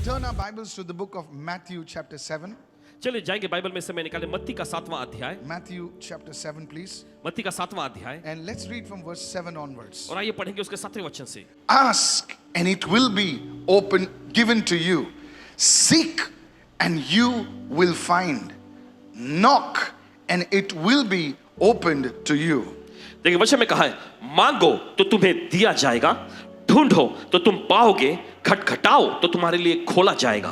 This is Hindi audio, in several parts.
turn our Bibles to the book of Matthew chapter 7. चलिए जाएंगे बाइबल में समय निकाले मत्ती का 7वां अध्याय। Matthew chapter 7, please. मत्ती का 7वां अध्याय And let's read from verse 7 onwards. और आइए पढ़ेंगे उसके 7वें वचन से। Ask and it will be open, given to you. Seek and you will find. Knock and it will be opened to you. देखिए वचन में कहा है, मांगो तो तुम्हें दिया जाएगा, ढूंढो तो तुम पाओगे, खटखटाओ तो तुम्हारे लिए खोला जाएगा।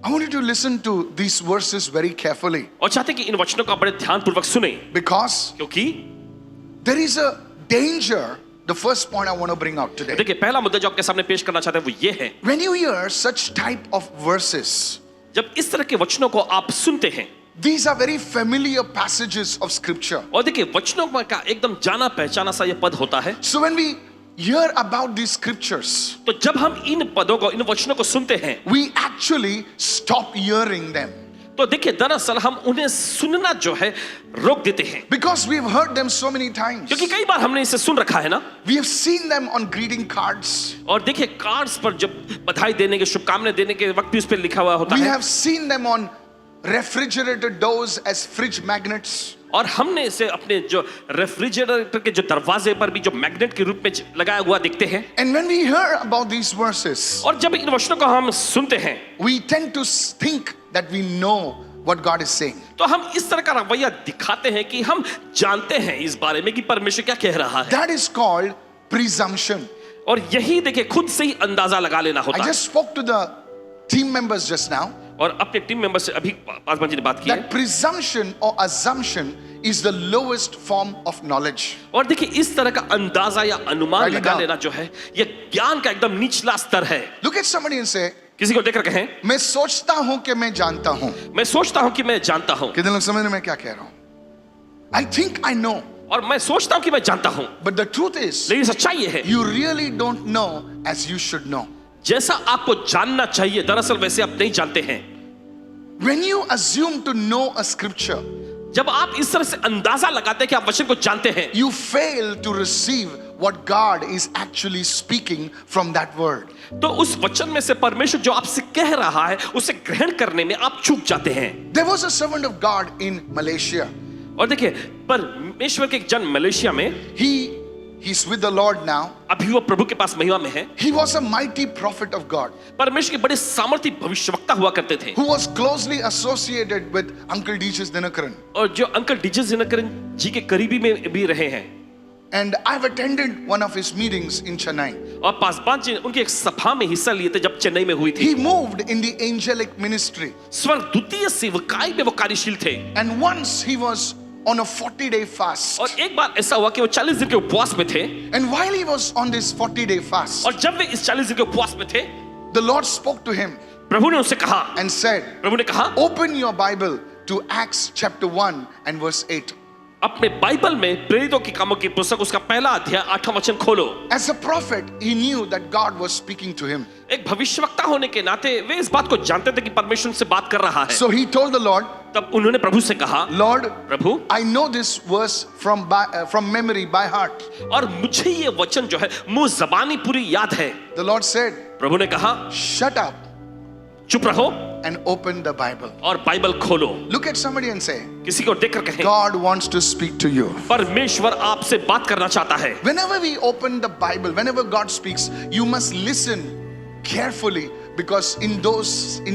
I want you to listen to these verses very carefully. और चाहते हैं कि इन वचनों को आप बड़े ध्यानपूर्वक सुने, Because क्योंकि there is a danger. The first point I want to bring out today. देखिए पहला मुद्दा जो आपके सामने पेश करना चाहते हैं वो ये है, When you hear such type of verses, जब इस तरह के वचनों को आप सुनते हैं, these are very familiar passages of scripture. और देखिए वचनों का एकदम जाना पहचाना सा ये पद होता है। So when we hear about these scriptures, तो जब हम इन पदों को, इन वचनों को सुनते हैं, we actually stop hearing them. तो देखिए दरअसल हम उन्हें सुनना जो है रोक देते हैं, Because we've heard them so many times. क्योंकि कई बार हमने इसे सुन रखा है ना। We have seen them on greeting cards. और देखिए कार्ड्स पर जब बधाई देने के, शुभकामनाएं देने के वक्त भी उस पर लिखा हुआ होता We है, have seen them on refrigerator doors as fridge magnets. और हमने इसे अपने जो रेफ्रिजरेटर के जो दरवाजे पर भी जो मैग्नेट के रूप में लगाया हुआ देखते हैं। And when we hear about these verses, और जब इन वचनों को हम सुनते हैं, we tend to think that we know what God is saying. तो हम इस तरह का रवैया दिखाते हैं कि हम जानते हैं इस बारे में कि परमेश्वर क्या कह रहा है। That is called presumption. और यही देखिए खुद से ही अंदाजा लगा लेना होता I है। just spoke to the team members just now. और अपने टीम मेंबर से अभी पासवान जी ने बात की है। That presumption or assumption is the lowest form of knowledge. और देखिए इस तरह का अंदाजा या अनुमान Write it लगा down. लेना जो है, ये ज्ञान का एकदम निचला स्तर है। Look at somebody and say, किसी को देखकर कहें, मैं सोचता हूं कि मैं जानता हूं। मैं सोचता हूं कि मैं जानता हूं, कितने लोग समझ रहे हैं मैं क्या कह रहा हूं? I think I know, और मैं सोचता हूं कि मैं जानता हूं, but the truth is, लेकिन सच्चाई ये है, you really don't know as you should know. जैसा आपको जानना चाहिए दरअसल वैसे आप नहीं जानते हैं। When you assume to know a scripture, जब आप इस तरह से अंदाजा लगाते हैं कि आप वचन को जानते हैं, you fail to receive what God is actually speaking from that word. तो उस वचन में से परमेश्वर जो आपसे कह रहा है उसे ग्रहण करने में आप चूक जाते हैं। There was a servant of God in Malaysia. और देखिए परमेश्वर के एक जन मलेशिया में, He's with the Lord now. अभी वो प्रभु के पास महिमा में है। He was a mighty prophet of God परमेश्वर के बड़े सामर्थी भविष्यवक्ता हुआ करते थे, who was closely associated with Uncle D.J. Dinakaran. और जो अंकल डीजे दिनकरन जी के करीबी में भी रहे हैं। And I've attended one of his meetings in Chennai. और पासवान जी उनकी एक सभा में हिस्सा लिए थे जब चेन्नई में हुई थी। He moved in the angelic ministry. स्वर्गदूतीय सेवकाई में वो कार्यशील थे। And once he was on a 40-day fast. और एक बार ऐसा हुआ कि वो 40 दिन के उपवास में थे। And while he was on this 40-day fast, और जब वे इस 40 दिन के उपवास में थे, the Lord spoke to him प्रभु ने उनसे कहा, and said, प्रभु ने कहा, open your Bible to Acts chapter 1 and verse 8. अपने बाइबल में प्रेरितों की कामों की पुस्तक उसका पहला अध्याय 8वां वचन खोलो। As a prophet, he knew that God was speaking to him. एक भविष्यवक्ता होने के नाते वे इस बात को जानते थे कि परमेश्वर उनसे बात कर रहा है। So he told the Lord, तब उन्होंने प्रभु से कहा, Lord, Prabhu, I know this verse from memory by heart. और मुझे ये वचन जो है मुंह जबानी पूरी याद है। The Lord said, प्रभु ने कहा, shut up चुप रहो and open the Bible. और बाइबल खोलो। Look at somebody and say, किसी को देखकर कहें, God wants to speak to you. परमेश्वर आपसे बात करना चाहता है। Whenever we open the Bible, whenever God speaks, you must listen carefully, because in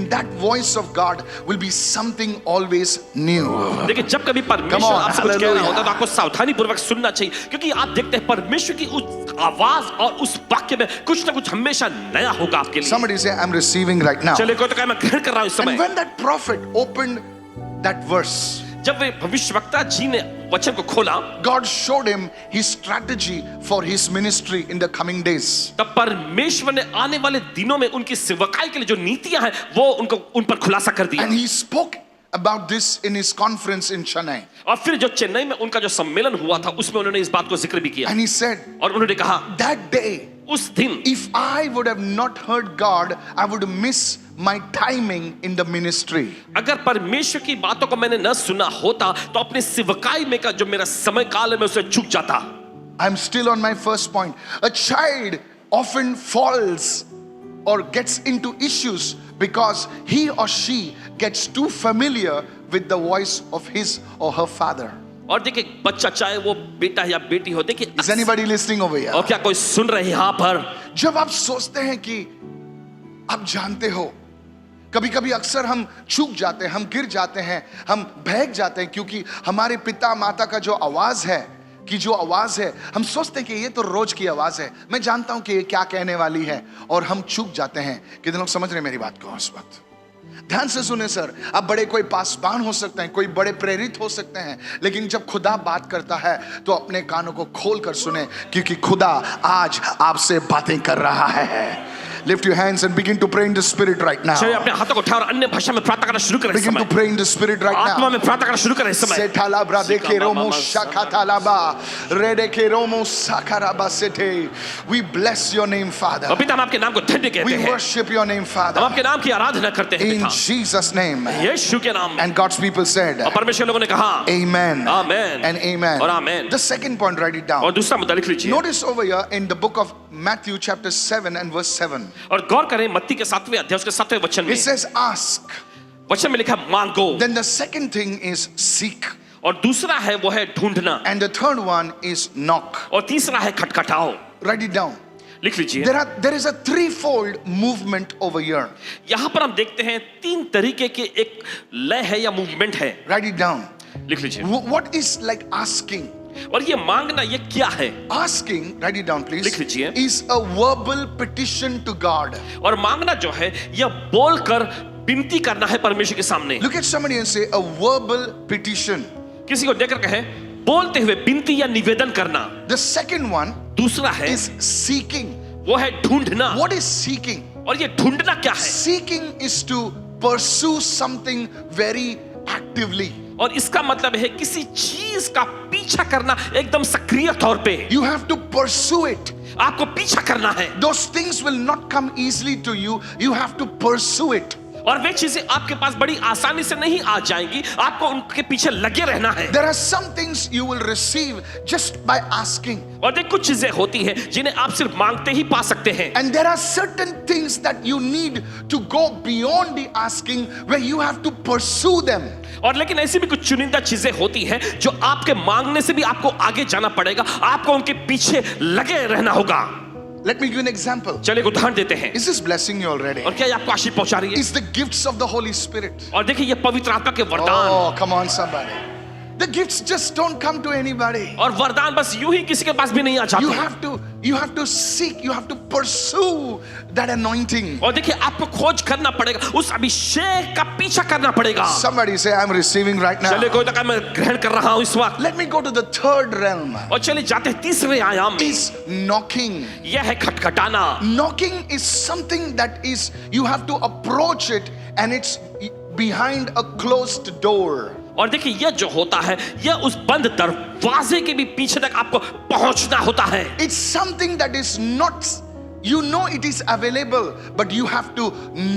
that voice of God will be something always new. देखिए जब कभी परमेश्वर Come on, आपसे कुछ कह रहा hallelujah. होता है तो आपको सावधानी पूर्वक सुनना चाहिए, क्योंकि आप देखते हैं परमेश्वर की उस आवाज और उस वाक्य में कुछ ना कुछ हमेशा नया होगा आपके लिए। Somebody say, I'm receiving right now. चलिए कोई तो कहे मैं ग्रहण कर रहा हूं इस And समय। when that prophet opened that verse, जब वे भविष्यवक्ता जी ने वचन को खोला, God showed him his strategy for his ministry in the coming days. तब परमेश्वर ने आने वाले दिनों में उनकी सेवकाई के लिए जो नीतियां हैं वो उन पर खुलासा कर दिया। And he spoke about this in his conference in Chennai. और फिर जो चेन्नई में उनका जो सम्मेलन हुआ था उसमें उन्होंने इस बात को जिक्र भी किया। And he said, और उन्होंने कहा, that day, उस दिन if I would have not heard God, I would miss my timing in the ministry. अगर परमेश्वर की बातों को मैंने न सुना होता तो अपने सेवकाई में का जो मेरा समय काल है मैं उसे चूक जाता। I'm still on my first point. A child often falls or gets into issues because he or she gets too familiar with the voice of his or her father. और देखिए बच्चा चाहे वो बेटा या बेटी हो, देखिए Is anybody listening over here? और क्या कोई सुन रहे हैं यहाँ पर? जब आप सोचते हैं कि आप जानते हो, कभी कभी अक्सर हम चूक जाते हैं, हम गिर जाते हैं, हम बहक जाते हैं, क्योंकि हमारे पिता माता का जो आवाज है, हम सोचते हैं कि ये तो रोज की आवाज है, मैं जानता हूं कि ये क्या कहने वाली है, और हम चूक जाते हैं। कितने लोग समझ रहे हैं मेरी बात को इस वक्त? ध्यान से सुने सर, आप बड़े कोई पासबान हो सकते हैं, कोई बड़े प्रेरित हो सकते हैं, लेकिन जब खुदा बात करता है तो अपने कानों को खोल कर सुने, क्योंकि खुदा आज आपसे बातें कर रहा है। Lift your hands and begin to pray in the spirit right now. चलिए अपने हाथों को उठाओ और अन्य भाषा में प्रार्थना करना शुरू करें इस Begin to समय। pray in the spirit right आत्मा now. में प्रार्थना करना शुरू करें इस समय। Setalabra de keromo shakatalaba rede keromo sakaraba sete. We bless your name, Father. और पिता हम आपके नाम को धन्य कहते We हैं, worship your name, हम Father. आपके नाम की आराधना करते हैं In पिता, Jesus' name. यीशु के नाम में। And God's people said, और परमेश्वर लोगों ने कहा Amen. Amen And amen. और आमेन। The second point, write it down. और दूसरा मुद्दा लिख लीजिए। Notice over here in the book of Matthew chapter 7 and verse 7. और गौर करें मत्ती के 7वें अध्याय उसके 7वें वचन में, It says ask. वचन में लिखा है मांगो, Then the second thing is seek. और दूसरा है वो है ढूंढना, And the third one is knock. और तीसरा है खटखटाओ। Write it down. लिख लीजिए। There is a threefold movement over here. यहाँ पर हम देखते हैं तीन तरीके के एक लय है या मूवमेंट है। Write it down. लिख लीजिए। What is like asking? और ये मांगना ये क्या है? Asking, write it down please, लिख लीजिए। is a verbal petition to God. और मांगना जो है यह बोलकर विनती करना है परमेश्वर के सामने। Look at somebody and say a verbal petition. किसी को देखकर कहे बोलते हुए विनती या निवेदन करना। The second one दूसरा है is seeking. वो है ढूंढना। What is seeking? और ये ढूंढना क्या है? Seeking is to pursue something very actively. और इसका मतलब है किसी चीज का पीछा करना एकदम सक्रिय तौर पे। You have to pursue it. आपको पीछा करना है। Those things will not come easily to you. You have to pursue it. और वे चीजें आपके पास बड़ी आसानी से नहीं आ जाएंगी, आपको उनके पीछे लगे रहना है। There are some things you will receive just by asking. और देख कुछ चीजें होती हैं जिन्हें आप सिर्फ मांगते ही पा सकते हैं। And there are certain things that you need to go beyond the asking, where you have to pursue them. और लेकिन ऐसी भी कुछ चुनिंदा चीजें होती हैं जो आपके मांगने से भी आपको आगे जाना पड़ेगा, आपको उनके पीछे लगे रहना होगा। Let me give you an example. चलिए एक उदाहरण देते हैं। Is this blessing you already? और क्या ये आपको आशीष पहुंचा रही है? It's the gifts of the Holy Spirit. और देखिए ये पवित्र आत्मा के वरदान। Oh, come on somebody. The gifts just don't come to anybody. और वरदान बस यूं ही किसी के पास भी नहीं आ जाते। You have to seek, you have to pursue that anointing. और देखिए आपको खोज करना पड़ेगा, उस अभिषेक का पीछा करना पड़ेगा। Somebody say I'm receiving right now. चलिए कोई तो कहे मैं ग्रहण कर रहा हूं इस वक्त। Let me go to the third realm. और चलिए जाते हैं तीसरे आयाम में। Is knocking. यह है खटखटाना। Knocking is something that is you have to approach it, and it's behind a closed door. और देखिए यह जो होता है यह उस बंद दरवाजे के भी पीछे तक आपको पहुंचना होता है। It's something that is not, you know it is available, but you have to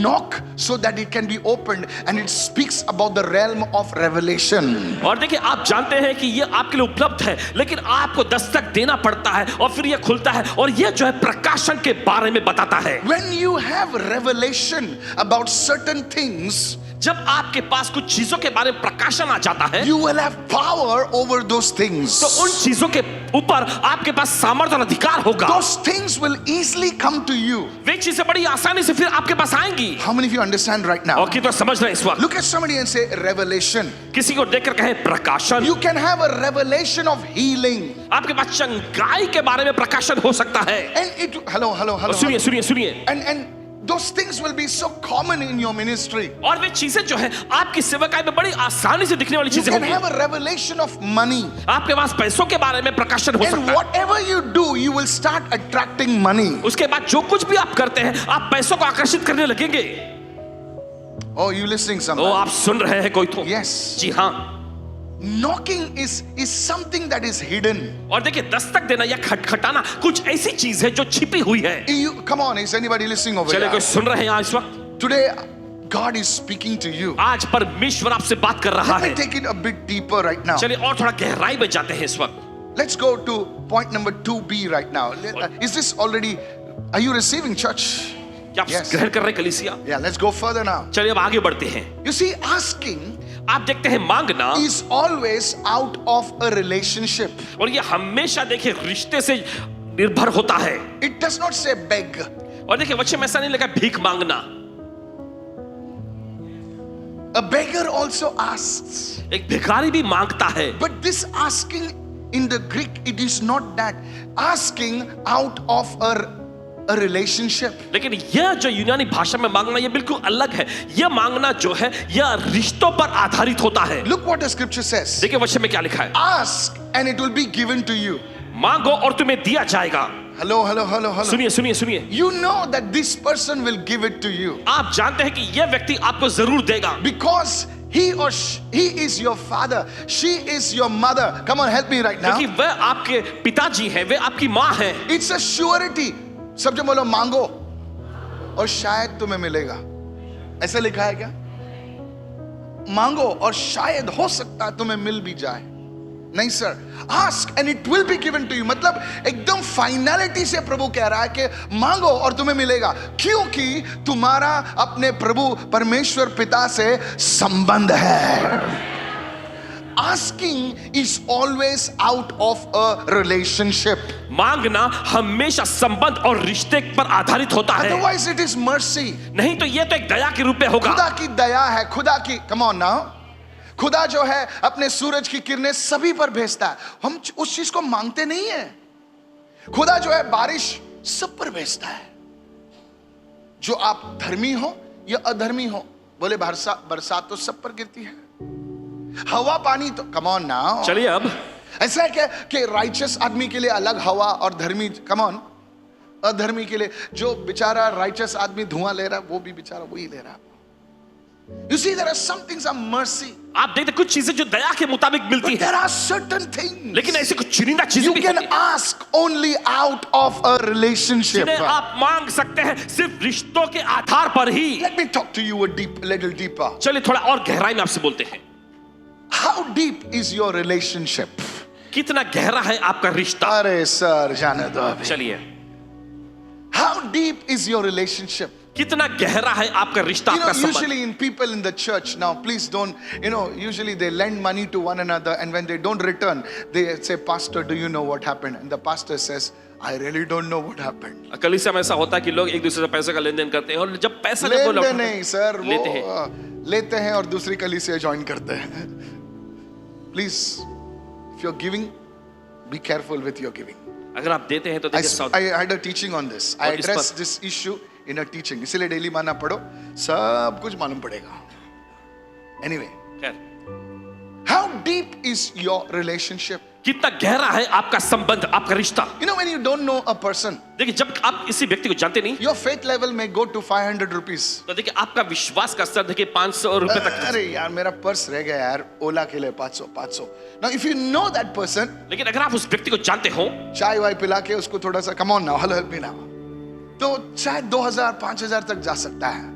knock so that it can be opened, and it speaks about the realm of revelation. और देखिए आप जानते हैं कि यह आपके लिए उपलब्ध है, लेकिन आपको दस्तक देना पड़ता है और फिर यह खुलता है और यह जो है प्रकाशन के बारे में बताता है। When you have revelation about certain things, जब आपके पास कुछ चीजों के बारे में प्रकाशन आ जाता है, you will have power over those things. तो उन चीजों के ऊपर आपके पास सामर्थ्य और अधिकार होगा। Those things will easily come to you. वे चीजें बड़ी आसानी से फिर आपके पास आएंगी। How many of you understand right now? और कितना समझ रहे हैं इस वक्त? Look at somebody and say revelation. किसी को देखकर कहे प्रकाशन। You can have a revelation of healing. आपके पास चंगाई के बारे में प्रकाशन हो सकता है। And it, hello. सुनिए सुनिए सुनिए। And those things will be so common in your ministry. और वे चीजें जो है आपकी सेवकाई में बड़ी आसानी से दिखने वाली You चीजें can होंगी। have a revelation of money. आपके पास पैसों के बारे में प्रकाशन हो And सकता है। whatever you do, you will start attracting money. उसके बाद जो कुछ भी आप करते हैं आप पैसों को आकर्षित करने लगेंगे। Oh, you listening O somebody? आप सुन रहे हैं कोई तो? Yes. जी हाँ। Knocking is something that is hidden. और देखिए दस्तक देना या खटखटाना कुछ ऐसी चीज है जो छिपी हुई है। Come on, is anybody listening over चलिए here? कोई सुन रहे हैं यहाँ इस वक्त? Today, God is speaking to you. आज परमेश्वर आपसे बात कर रहा Let me है। take it a bit deeper right now. चलिए और थोड़ा गहराई में जाते हैं इस वक्त। Let's go to point number 2B right now. Is this already, are you receiving, church? क्या आप Yes. ग्रहण कर रहे हैं कलीसिया? Yeah, let's go further now. चलिए अब आगे बढ़ते हैं। You see, asking आप देखते हैं मांगना, is always out of a relationship. और ये हमेशा देखिए रिश्ते से निर्भर होता है। It does not say beg. और देखिए वचन में ऐसा नहीं लिखा भीख मांगना। A beggar also asks. एक भिखारी भी मांगता है। But this asking in the Greek, it is not that. Asking out of a relationship. लेकिन यह जो यूनानी भाषा में मांगना ये बिल्कुल अलग है। यह मांगना जो है यह रिश्तों पर आधारित होता है। Look what the scripture says. देखिए वचन में क्या लिखा है, Ask and it will be given to you. मांगो और तुम्हें दिया जाएगा। Hello, hello, hello, hello. सुनिए सुनिए सुनिए, You know that this person will give it to you आप जानते हैं कि यह व्यक्ति आपको जरूर देगा, because he is your father, she is your mother. Come on, help me right now. क्योंकि वह आपके पिताजी हैं, वे आपकी माँ हैं। It's a surety. सब जो बोलो मांगो और शायद तुम्हें मिलेगा, ऐसा लिखा है क्या? मांगो और शायद हो सकता है तुम्हें मिल भी जाए। नहीं sir, ask and it will be given to you, मतलब एकदम फाइनलिटी से प्रभु कह रहा है कि मांगो और तुम्हें मिलेगा, क्योंकि तुम्हारा अपने प्रभु परमेश्वर पिता से संबंध है। Asking is always out of a relationship. मांगना हमेशा संबंध और रिश्ते पर आधारित होता है, Otherwise it is mercy. नहीं तो यह तो एक दया के रूप में होगा। खुदा की दया है, खुदा की, come on now, खुदा जो है अपने सूरज की किरणें सभी पर भेजता है। हम उस चीज को मांगते नहीं है। खुदा जो है बारिश सब पर भेजता है, जो आप धर्मी हो या अधर्मी हो। बोले बरसात तो सब पर गिरती है, हवा पानी तो, कम ऑन नाउ। चलिए अब ऐसा है क्या कि राइचस आदमी के लिए अलग हवा और धर्मी, कम ऑन, अधर्मी के लिए, जो बेचारा राइचस आदमी धुआं ले रहा है वो भी बेचारा वही ले रहा है। You see, there are some things of mercy. आप देखते कुछ चीजें जो दया के मुताबिक मिलती But है, there are certain things लेकिन ऐसी कुछ चुनिंदा चीजें you भी can होती हैं, ask only out of a relationship. जिन्हें आप मांग सकते हैं सिर्फ रिश्तों के आधार पर ही। Let me talk to you a little deeper. चलिए थोड़ा और गहराई में आपसे बोलते हैं। How deep is your relationship? कितना गहरा है आपका रिश्ता? अरे सर जाने दो अभी। चलिए, How deep is your relationship? कितना गहरा है आपका रिश्ता, You know, आपका संबंध? usually in people in the church, now please don't, usually they lend money to one another, and when they don't return, they say, Pastor, do you know what happened? And the pastor says, I really don't know what happened. कलीसिया में ऐसा होता है कि लोग एक दूसरे से पैसे का लेन देन करते हैं, और जब पैसा जब वो लेते लौटाते नहीं सर, लेते हैं। वो लेते हैं और दूसरी कलीसिया ज्वाइन करते हैं। Please, if you're giving, be careful with your giving. अगर आप देते हैं तो देखिए सावधान। I had a teaching on this. I और इस addressed पर- this issue in a teaching. इसीलिए डेली माना पढ़ो, सब कुछ मालूम पड़ेगा। Anyway, खैर, how deep is your relationship? कितना गहरा है आपका संबंध, आपका रिश्ता? You know, when you don't know a person, देखिए जब आप किसी व्यक्ति को जानते नहीं, your faith level may go to 500 rupees. तो देखिए आपका विश्वास का स्तर देखिए 500 रुपए तक। अरे यार मेरा पर्स रह गया यार, ओला के लिए 500. Now if you know that person, लेकिन अगर आप उस व्यक्ति को जानते हो, चाय वाय पिला के उसको थोड़ा सा, come on now, help me now, तो शायद 2000-5000 तक जा सकता है।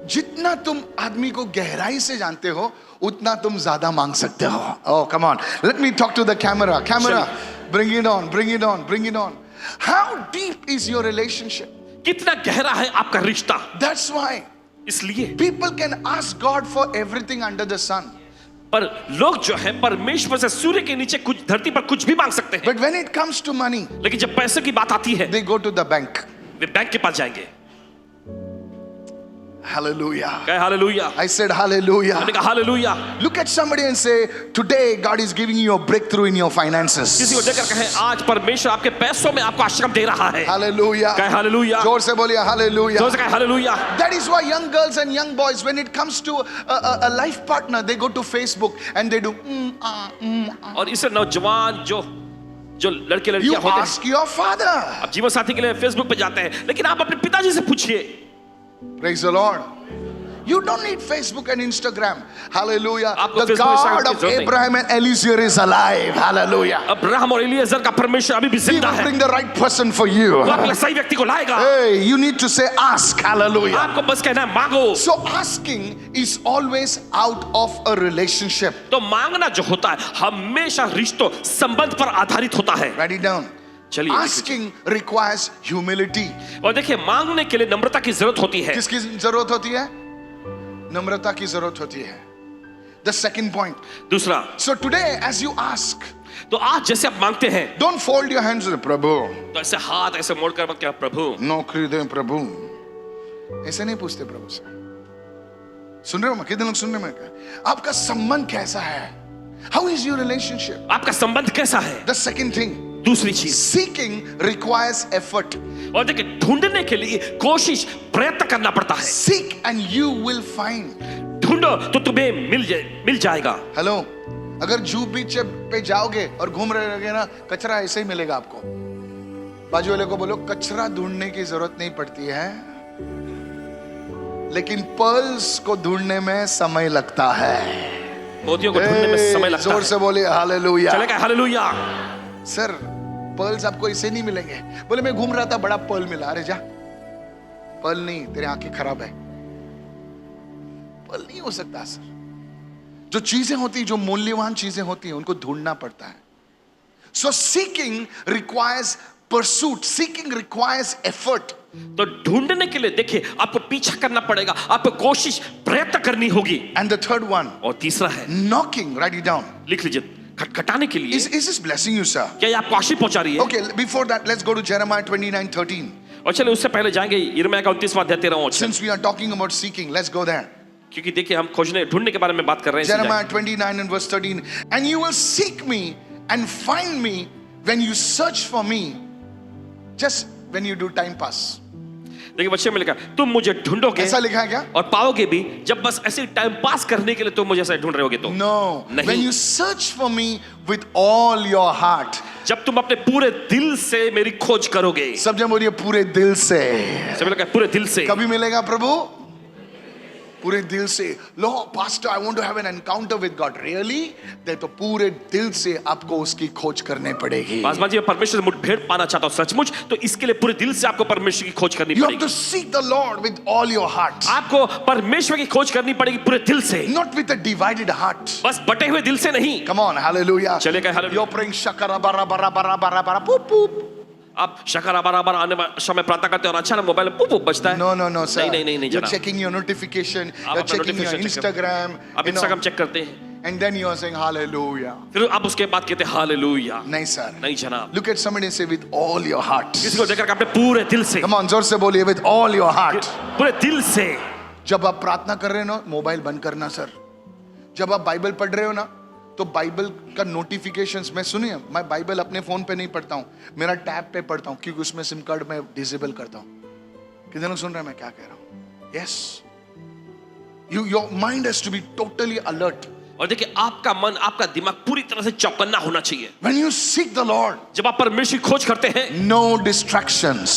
जितना तुम आदमी को गहराई से जानते हो उतना तुम ज्यादा मांग सकते हो। Oh, come on, let me talk to the camera. Bring it on. How deep is your relationship? कितना गहरा है आपका रिश्ता? That's why इसलिए people can ask God for everything under the sun, पर लोग जो है परमेश्वर से सूर्य के नीचे कुछ, धरती पर कुछ भी मांग सकते हैं, but when it comes to money, लेकिन जब पैसे की बात आती है they go to the bank. Way bank के पास जाएंगे। Hallelujah. कहे हालेलुया। I said hallelujah. मैंने कहा hallelujah. Look at somebody and say, today God is giving you a breakthrough in your finances. किसी को देखकर कहे आज परमेश्वर आपके पैसों में आपको आशीर्वाद दे रहा है। Hallelujah. कहे हालेलुया। जोर से बोलिए hallelujah. जोर से कहे hallelujah. That is why young girls and young boys, when it comes to a life partner, they go to Facebook and they do और इससे नौजवान जो लड़के You लड़कियां होते हैं, ask your father. अब जीवन साथी के लिए फेसबुक पे जाते हैं, लेकिन आप अपने पिताजी से पूछिए। Praise the Lord. You don't need Facebook and Instagram. Hallelujah. आपको The Facebook, Instagram God की of जरूरत नहीं। Abraham and Eliezer is alive. Hallelujah. Abraham और इलियाजर का परमेश्वर अभी भी He जिंदा will है, bring the right person for you. वो आपके लिए सही व्यक्ति को लाएगा। Hey, you need to say ask. Hallelujah. आपको बस कहना है मांगो। So asking is always out of a relationship. तो मांगना जो होता है हमेशा रिश्तों, संबंध पर आधारित होता है। Write it down. चलिए Asking requires humility. और देखिए मांगने के लिए नम्रता की जरूरत होती है। किसकी जरूरत होती है? नम्रता की जरूरत होती है। The second point. दूसरा, So today as you ask, तो आज जैसे आप मांगते हैं don't fold your hands with प्रभु, तो ऐसे हाथ ऐसे मोड़कर मत क्या प्रभु नौकरी दे प्रभु, ऐसे नहीं पूछते प्रभु से। सुन रहे हो? कितने लोग सुन रहे हैं? क्या आपका संबंध कैसा है? How is your relationship? आपका संबंध कैसा है? The second thing, दूसरी चीज, seeking requires effort. और देखिए ढूंढने के लिए कोशिश प्रयत्न करना पड़ता है। Seek and you will find. ढूंढो तो तुम्हें मिल जाएगा। हेलो, अगर जू बीच पे जाओगे और घूम रहे रहोगे ना, कचरा ऐसे ही मिलेगा आपको। बाजू वाले को बोलो कचरा ढूंढने की जरूरत नहीं पड़ती है, लेकिन पर्ल्स को ढूंढने में समय लगता है। मोतियों को ढूंढने में समय लगता है। जोर से बोले हालेलुया। चलेगा हालेलुया। सर पर्ल्स आपको ऐसे नहीं मिलेंगे। बोले मैं घूम रहा था, बड़ा पर्ल मिला। अरे जा, पर्ल नहीं, तेरे आंखें खराब है, पर्ल नहीं हो सकता सर। जो चीजें होती, जो मूल्यवान चीजें होती हैं, उनको ढूंढना पड़ता है। So seeking requires pursuit, seeking requires effort. तो ढूंढने के लिए देखिए आपको पीछा करना पड़ेगा, आपको कोशिश प्रयत्न करनी होगी। एंड द थर्ड वन, और तीसरा है नॉकिंग। राइट इट डाउन, लिख लीजिए, खटखटाने के लिए। Is this blessing you sir? क्या ये आपको आशीष पहुंचा रही है? Okay, before that let's go to Jeremiah 29:13। और चलिए उससे पहले जाएंगे यिर्मयाह का 29वां अध्याय 13वां वचन। Since we are talking about seeking, let's go there. क्योंकि देखिए हम खोजने ढूंढने के बारे में बात कर रहे हैं। Jeremiah 29:13, and you will seek me and find me when you search for me, just when you do time pass. देखिए बच्चे में लिखा, तुम मुझे ढूंढोगे, ऐसा लिखा है क्या? और पाओगे भी जब बस ऐसे टाइम पास करने के लिए तुम मुझे ऐसे ढूंढ रहे होगे तो। No, नहीं। when you search for me with all your heart. जब तुम अपने पूरे दिल से मेरी खोज करोगे। सब जन बोलिए पूरे दिल से। सब लिखा पूरे दिल से। कभी मिलेगा प्रभु? पूरे दिल से। लो pastor, I want to have an encounter with God. Really? दे तो पूरे दिल से आपको उसकी खोज करने पड़ेगी। पासवान जी, मैं परमेश्वर से मुठभेड़ पाना चाहता हूं सचमुच, तो इसके लिए पूरे दिल से आपको परमेश्वर की खोज करनी You have पड़ेगी। to seek the Lord with all your heart, आपको परमेश्वर की खोज करनी पड़ेगी पूरे दिल से, not with a divided heart. बस बटे हुए दिल से नहीं। Come on, hallelujah. चलेगा hallelujah। You're praying shakara bara bara bara bara bara poop poop. आप शकारा बराबर आने समय प्रार्थना करते हैं और अचानक मोबाइल पुप पुप बजता है। No, sir. नहीं You're जनाब। checking your notification. आप You're अपना checking your notification check करते हैं। Instagram. आप you know, इंस्टाग्राम चेक करते हैं, and then you're saying hallelujah. फिर आप उसके बाद कहते हैं हालेलुया। नहीं sir. नहीं जनाब। Look at somebody and say with all your heart. किसी को देखकर अपने पूरे दिल से, Come on, जोर से बोलिए with all your heart. पूरे दिल से। जब आप प्रार्थना कर रहे हो ना, मोबाइल बंद करना सर। जब आप बाइबल पढ़ रहे हो ना, तो बाइबल का नोटिफिकेशंस, मैं सुनिए, मैं बाइबल अपने फोन पे नहीं पढ़ता हूँ, मेरा टैब पे पढ़ता हूँ, क्योंकि उसमें सिम कार्ड में डिसेबल करता हूँ। कितने लोग सुन रहे हैं मैं क्या कह रहा हूँ? Yes, your mind has to be totally alert. और देखिए आपका मन, आपका दिमाग पूरी तरह से चौकन्ना होना चाहिए। When you seek the Lord, जब आप परमेश्वर की खोज करते हैं, no distractions.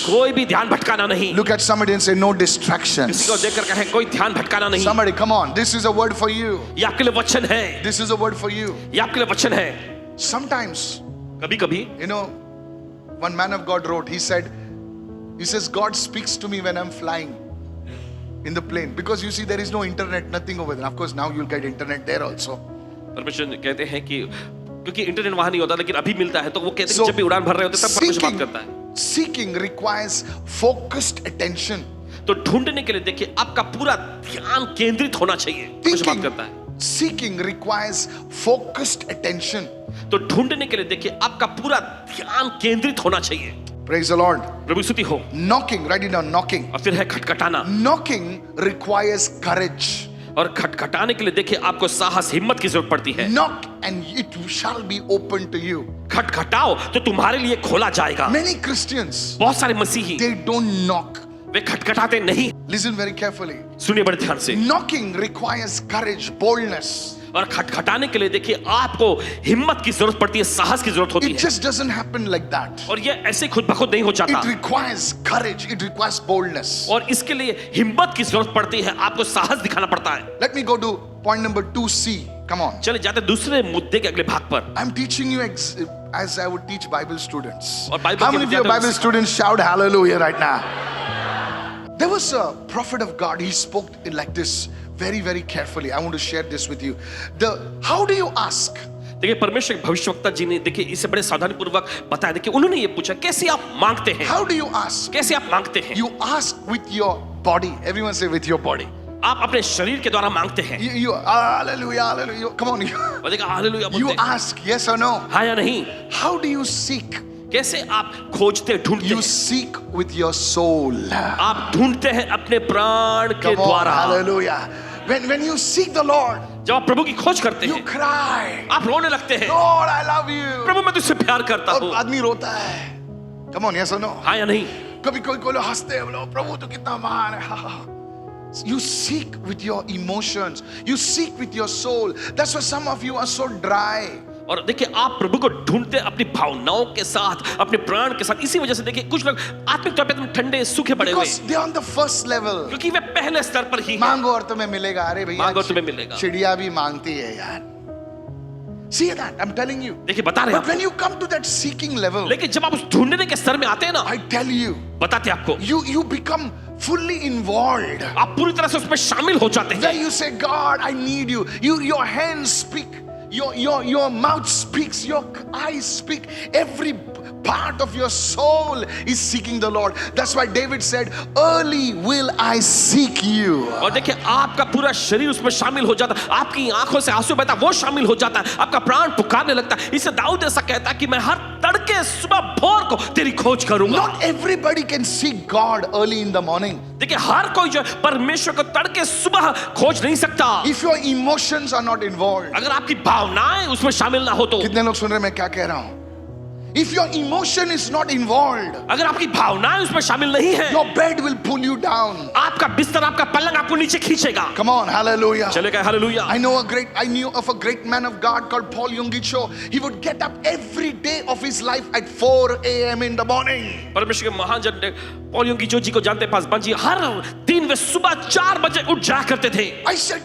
कोई भी ध्यान भटकाना नहीं। Look at somebody and say no किसी distractions. को देखकर कहें कोई ध्यान भटकाना नहीं। Somebody, come on, this is a word for you. ये आपके लिए वचन है। This is a word for you. ये आपके लिए वचन है। Sometimes, कभी कभी you know, one man of God wrote, he says, God speaks to me when I'm flying in the plane, because you see there is no internet, nothing over there. Of course now you'll get internet there also. परमेश्वर कहते हैं कि क्योंकि इंटरनेट वहां नहीं होता, लेकिन अभी मिलता है, तो वो कहते हैं So, कि जब भी उड़ान भर रहे होते हैं तब परमेश्वर बात करता है। seeking requires focused attention. तो ढूंढने के लिए देखिए आपका पूरा ध्यान केंद्रित होना चाहिए। परमेश्वर बात करता है। Seeking requires focused attention. तो ढूंढने के लिए देखिए आपका पूरा ध्यान केंद्रित होना चाहिए। Praise the Lord. प्रभु स्तुति हो। Knocking, write it down, knocking. और फिर है खटखटाना। Knocking requires courage. और खटखटाने के लिए देखिए आपको साहस, हिम्मत की जरूरत पड़ती है। Knock and it shall be open to you. खटखटाओ तो तुम्हारे लिए खोला जाएगा। Many Christians, बहुत सारे मसीही they don't knock. वे खटखटाते नहीं। Listen very carefully. सुनिए बड़े ध्यान से। Knocking requires courage, boldness. और खटखटाने के लिए देखिए आपको हिम्मत की जरूरत पड़ती है, साहस की जरूरत होती It है। just doesn't happen like that. और ये ऐसे खुद ब खुद नहीं हो जाता। It requires courage. It requires boldness. और इसके लिए हिम्मत की जरूरत पड़ती है, आपको साहस दिखाना पड़ता है। Let me go to point number 2C. Come on. चले जाते दूसरे मुद्दे के अगले भाग पर। I'm teaching you as I would teach Bible students. और बाइबल How के many of your विद्यार्थी- Bible students shout hallelujah right now? There was a prophet of God. He spoke like this very, very carefully. I want to share this with you. How do you ask? देखिए परमेश्वर के भविष्यवक्ता जी ने देखिए इसे बड़े सावधानी पूर्वक बताया। देखिए उन्होंने ये पूछा कैसे आप मांगते हैं, How do you ask? कैसे आप मांगते हैं। You ask with your body. Everyone say with your body. आप अपने शरीर के द्वारा मांगते हैं। You hallelujah, hallelujah. Come on. और देखिए हालेलुया You बोलते हैं, ask yes or no. हाँ या नहीं। How do you seek? कैसे आप खोजते ढूंढते You हैं। seek with your soul. आप ढूंढते हैं अपने प्राण के Come on, द्वारा। hallelujah. When you seek the Lord, जब आप प्रभु की खोज करते you हैं cry, आप रोने लगते हैं, Lord, I love you. प्रभु मैं तुझसे प्यार करता और हूँ। आदमी रोता है। Come on, yes or no? हाँ या नहीं। कभी कोई लोग हंसते हैं, बोलो प्रभु तो कितना महान है। हा, हा. You seek with your emotions. You seek with your soul. That's why some of you are so dry. और देखिए आप प्रभु को ढूंढते अपनी भावनाओं के साथ, अपने प्राण के साथ। इसी वजह से देखिए कुछ लोग आत्मिक तौर पे एकदम ठंडे सूखे पड़े हुए Because they're on the first level. क्योंकि वे पहले स्तर पर ही हैं। मांगो और तुम्हें मिलेगा। अरे भैया मांगो और तुम्हें मिलेगा। चिड़िया भी मांगती है यार। See that? I'm telling you. देखिए बता रहे हैं But when you come to that seeking level, आपको। लेकिन जब आप उस ढूंढने के स्तर में आते हैं ना, I tell you, बताते हैं आपको, you become fully involved. आप पूरी तरह से उसमें शामिल हो जाते Where हैं। you say, God, I need you. Your hands speak. Your mouth speaks. Your eyes speak. Every part of your soul is seeking the Lord. That's why David said, early will I seek you. और देखिए आपका पूरा शरीर उसमें शामिल हो जाता है, आपकी आंखों से आंसू बहता वो शामिल हो जाता है, आपका प्राण पुकारने लगता है। इससे दाऊद ऐसा कहता है कि मैं हर तड़के सुबह भोर को तेरी खोज करूंगा। Not everybody can seek God early in the morning. देखिए हर कोई जो है परमेश्वर को तड़के सुबह खोज नहीं सकता। If your emotions are not involved. अगर आपकी भावनाएं उसमें शामिल ना हो तो। कितने लोग सुन रहे हैं मैं क्या कह रहा हूं? If your emotion is not involved, अगर आपकी भावनाएं उसमें शामिल नहीं है, your bed will pull you down. आपका बिस्तर, आपका पलंग आपको नीचे खींचेगा। Come on, hallelujah. चलेगा hallelujah. I knew of a great man of God called Paul Yonggi. He would get up every day of his life at 4 a.m. in the morning. परमेश्वर के महान जन पॉल योंगी जो जी को जानते पास बंजी हर दिन वे सुबह 4 बजे उठ जाया करते थे। I said,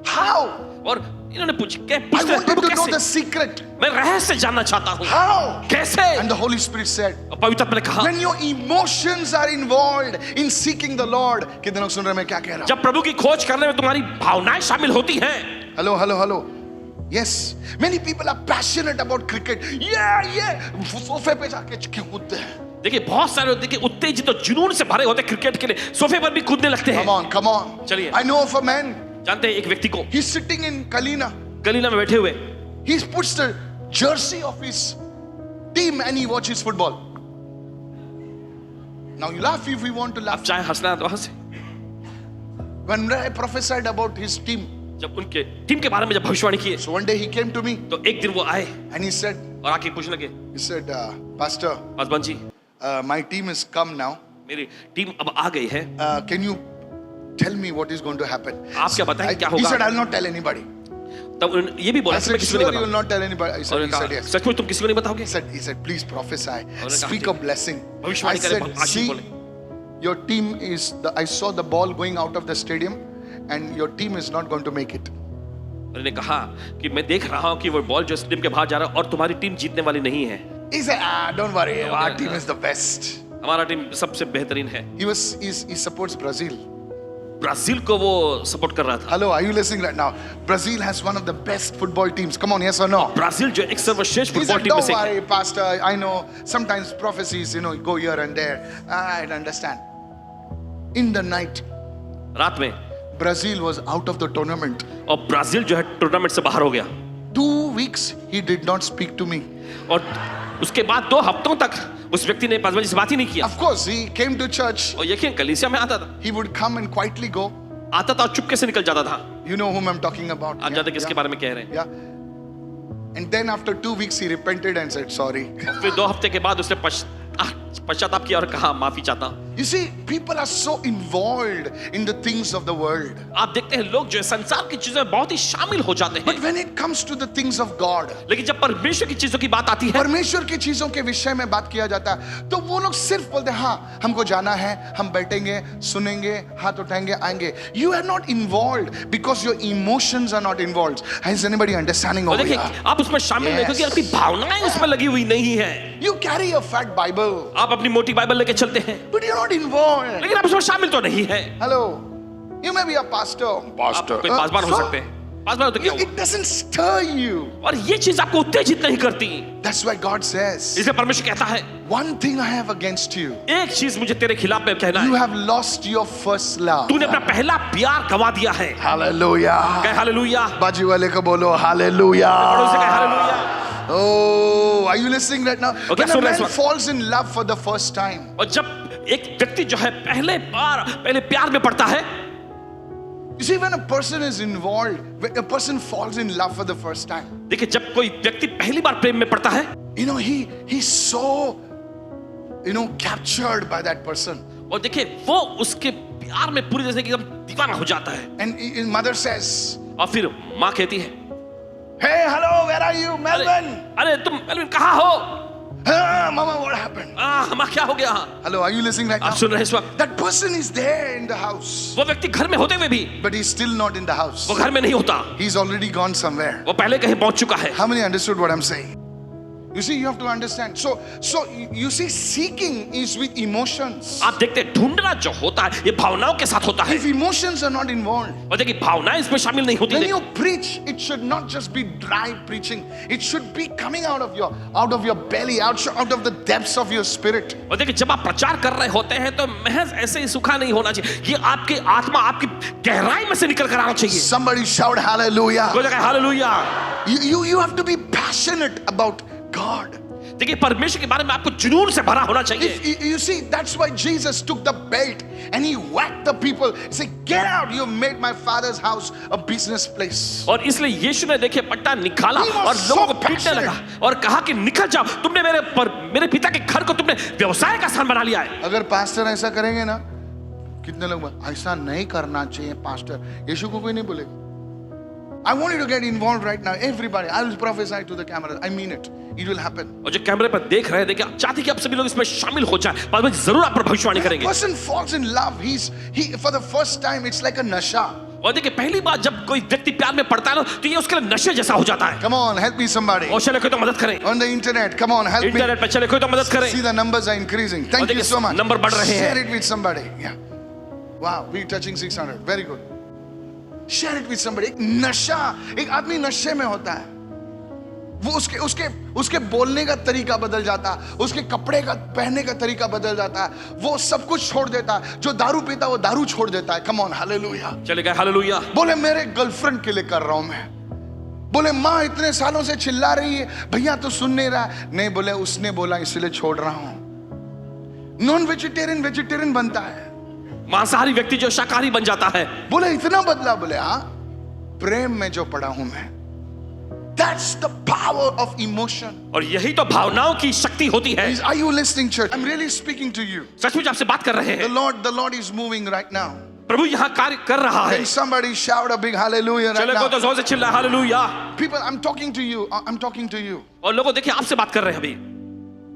how? और इन्होंने पूछा I wanted to know the secret. मैं रहस्य जानना चाहता हूँ। How? कैसे? And the Holy Spirit said, और पवित्र आत्मा ने कहा, when your emotions are involved in seeking the Lord. कितने लोग सुन रहे हैं मैं क्या कह रहा हूँ? जब प्रभु की खोज करने में तुम्हारी भावनाएं शामिल होती हैं। Hello. Yes, many people are passionate about cricket. Yeah. सोफे पे जाके कूदते हैं. देखिए बहुत सारे लोग देखिए उत्तेजित और जुनून से भरे होते हैं क्रिकेट के लिए, सोफे पर भी कूदने लगते हैं। Come on. चलिए। I know of a man. जानते हैं एक व्यक्ति को, He's sitting in Kalina. Galina में बैठे हुए, He puts the jersey of his team and he watches football. Now you laugh if we want to आप laugh. चाहे हंसना है तो हंसे। When I prophesied about his team, जब उनके टीम के बारे में जब भविष्यवाणी की, so one day he came to me तो एक दिन वो आए and he said, और आके पूछने लगे, Pastor, Paswan ji my team has come now. मेरी टीम अब आ गई है, Can you tell me what is going to happen? आप क्या बताएं क्या He होगा? said, I'll not tell anybody. तब उन्होंने ये भी बोला I कि मैं said, किसी को sure, नहीं you will बताऊंगा। not tell anybody. और He उन्होंने said, कहा, yes. सच में तुम किसी को नहीं बताओगे? He said, please prophesy. कहा, Speak a blessing. I भविष्यवाणी करें, said, आशीष see, बोले। your team is, I saw the ball going out of the stadium and your team is not going to make it. उन्होंने कहा कि मैं देख रहा हूँ कि वो बॉल जो स्टेडियम के बाहर जा रहा है और तुम्हारी टीम जीतने वाली नहीं है। He said, don't worry, our team is the best. हमारा टीम सबसे बेहतरीन है। He supports Brazil. ब्राजील को वो सपोर्ट कर रहा था। Hello, are you listening right now? Brazil has one of the best football teams. Come on, yes or no? Brazil जो एक सर्वश्रेष्ठ He फुटबॉल said, टीम में don't से एक है। worry, Pastor. I know sometimes prophecies, go here and there. I understand. In the night, रात में Brazil was out of the tournament. और ब्राजील जो है टूर्नामेंट से बाहर हो गया 2 weeks, he did not speak to me. और उसके बाद 2 हफ्तों तक उस व्यक्ति ने पासवान जी से बात ही नहीं किया। Of course, he came to church. और यकीन कलीसिया में आता था, He would come and quietly go. आता था और चुपके से निकल जाता था। You know whom I'm talking about. आप जानते किसके बारे में कह रहे हैं? Yeah. And then after 2 weeks, he repented and said, sorry. फिर 2 हफ्ते के बाद उसने पश्चाताप किया और कहा माफी चाहता हूं। You see, people are so involved in the things of the world. आप देखते हैं लोग जो है संसार की चीजों में बहुत ही शामिल हो जाते But हैं, when it comes to the things of God, लेकिन जब परमेश्वर की चीजों की बात आती है, परमेश्वर की चीजों के विषय में बात किया जाता है, तो वो लोग सिर्फ बोलते हैं हाँ हमको जाना है, हम बैठेंगे, सुनेंगे, हाथ उठाएंगे, आएंगे. You are not involved because your emotions are not involved. Is anybody understanding और over देखिए here? आप उसमें शामिल नहीं Yes. क्योंकि आपकी भावनाएं उसमें लगी हुई नहीं है। You carry a fat Bible, आप अपनी मोटी बाइबल लेके चलते हैं, but you're not involved. लेकिन आप उसमें शामिल तो नहीं है। Hello, you may be a pastor. आप कोई पासवान हो सकते हैं, पास बार तो क्या हुआ? It doesn't stir you. और ये चीज आपको उत्तेजित नहीं करती। That's why God says, इसलिए परमेश्वर कहता है, one thing I have against you. एक चीज मुझे तेरे खिलाफ में कहना You है, have lost your first love. तूने अपना पहला प्यार गवा दिया है। Hallelujah. कहे हालेलुया। बाजी वाले को बोलो hallelujah. पड़ोसी से कहे hallelujah. Oh, are you listening right now? Okay, When a सुन रहे man इस वक्त। falls in love for the first time, और जब एक व्यक्ति जो है पहले प्यार में पड़ता है, you see, when a person is involved, when a person falls in love for the first time, देखिए जब कोई व्यक्ति पहली बार प्रेम में पड़ता है, he's so, captured by that person. और देखिए वो उसके प्यार में पूरी तरह से एकदम दीवाना हो जाता है। And his mother says, और फिर माँ कहती है, hey, hello, where are you, Melvin? अरे तुम मेलविन कहाँ हो? Mama, what happened? हमारा क्या हो गया? Hello, are you listening right आप now? सुन रहे हैं इस वक्त? That person is there in the house, वो व्यक्ति घर में होते हुए भी but he's still not in the house. वो घर में नहीं होता, He's already gone somewhere. वो पहले कहीं पहुंच चुका है। How many understood what I'm saying? You see, you have to understand. So you see, seeking is with emotions. आप देखते हैं ढूंढना जो होता है ये भावनाओं के साथ होता है, If emotions are not involved, और देखिए भावनाएं इसमें शामिल नहीं होती। when you preach, it should not just be dry preaching. It should be coming out of your belly, out of the depths of your spirit. और देखिए जब आप प्रचार कर रहे होते हैं तो महज ऐसे ही सूखा नहीं होना चाहिए, ये आपकी आत्मा आपकी गहराई में से निकल कर आना चाहिए। Somebody shout hallelujah. कोई जगह hallelujah. You have to be passionate about God. देखिए परमेश्वर के बारे में आपको जुनून से भरा होना चाहिए। If you see, that's why Jesus took the belt and he whacked the people. He said, "Get out! You made my father's house a business place." और इसलिए यीशु ने देखिए पट्टा निकाला He was और so लोगों को पीटने passionate. लगा और कहा कि निकल जाओ, तुमने मेरे पिता के घर को तुमने व्यवसाय का स्थान बना लिया है। अगर पास्टर ऐसा करेंगे ना, कितने लोग ऐसा नहीं करना चाहिए पास्टर, यीशु को कोई नहीं बोलेगा। I want you to get involved right now, everybody. I will prophesy to the camera. I mean it. It will happen. और जो कैमरे पर देख रहे हैं, देखिए आप चाहते हैं कि आप सभी लोग इसमें शामिल हो जाएं, बाद में जरूर आप पर भविष्यवाणी When a करेंगे। person falls in love, he for the first time, it's like a nasha. और देखिए पहली बार जब कोई व्यक्ति प्यार में पड़ता है ना, तो ये उसके लिए नशे जैसा हो जाता है। Come on, help me somebody. और चले कोई तो मदद करें, On the internet, come on, help me. Internet पे चले कोई तो मदद करें। See, the numbers are increasing. Thank और you देखिए so much. नंबर बढ़ रहे हैं। Share it with somebody. Yeah. Wow, we're touching 600. Very good. Share it with somebody. एक नशा, एक आदमी नशे में होता है, वो उसके बोलने का तरीका बदल जाता है, उसके कपड़े का पहनने का तरीका बदल जाता है, वो सब कुछ छोड़ देता है। जो दारू पीता है वो दारू छोड़ देता है। Come on, hallelujah. चले गए हालेलुया। बोले मेरे गर्लफ्रेंड के लिए कर रहा हूं मैं। बोले माँ इतने सालों से चिल्ला रही है, भैया तो सुन नहीं रहा। नहीं, बोले उसने बोला इसलिए छोड़ रहा हूं। नॉन वेजिटेरियन बनता है, मांसाहारी व्यक्ति जो शाकाहारी बन जाता है। बोले इतना बदला। बोले हाँ, प्रेम में जो पड़ा हूं मैं। That's the power of emotion. और यही तो भावनाओं की शक्ति होती है। Are you listening, church? I'm really speaking to you. सचमुच आपसे बात कर रहे The हैं। Lord is moving right now. प्रभु यहाँ कार्य कर रहा है। Can somebody shout a big hallelujah right चले को now? तो जोर से चिल्ला hallelujah. People, I'm talking to you. I'm talking to you. और लोगों देखिए आपसे बात कर रहे हैं अभी।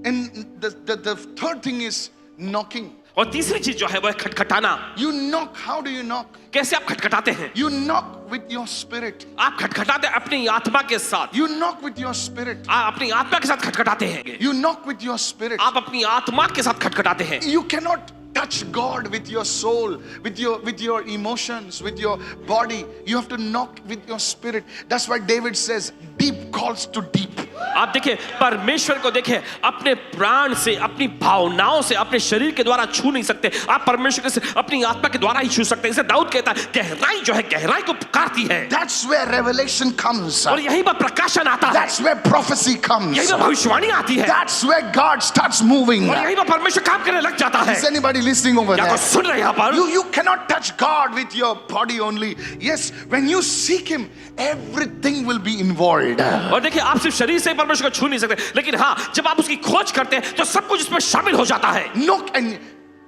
And the third thing is knocking. और तीसरी चीज जो है वो है खटखटाना। You knock. How do you knock? कैसे आप खटखटाते हैं? You knock with your spirit. आप खटखटाते हैं अपनी आत्मा के साथ। You knock with your spirit. आप अपनी आत्मा के साथ खटखटाते हैं। You knock with your spirit. आप अपनी आत्मा के साथ खटखटाते हैं। You cannot touch God with your soul, with your emotions, with your body. You have to knock with your spirit. That's why David says, deep calls to deep. आप देखिए परमेश्वर को देखिए अपने प्राण से, अपनी भावनाओं से, अपने शरीर के द्वारा छू नहीं सकते। आप परमेश्वर से अपनी आत्मा के द्वारा ही छू सकते हैं। इसे दाऊद कहता है गहराई जो है गहराई को पुकारती है। That's where revelation comes. और यहीं पर प्रकाशन आता है। That's where prophecy comes. यहीं पर भविष्यवाणी आती है। That's where God starts moving. और यहीं पर परमेश्वर काम करने लग जाता है। Is anybody listening over क्या there? कोई सुन रहे हैं यहाँ पर? You cannot touch God with your body only. Yes, when you seek Him, everything will be involved. और देखिए आप सिर्फ शरीर से परमेश्वर को छू नहीं सकते, लेकिन हाँ जब आप उसकी खोज करते हैं तो सब कुछ इसमें शामिल हो जाता है। Knock and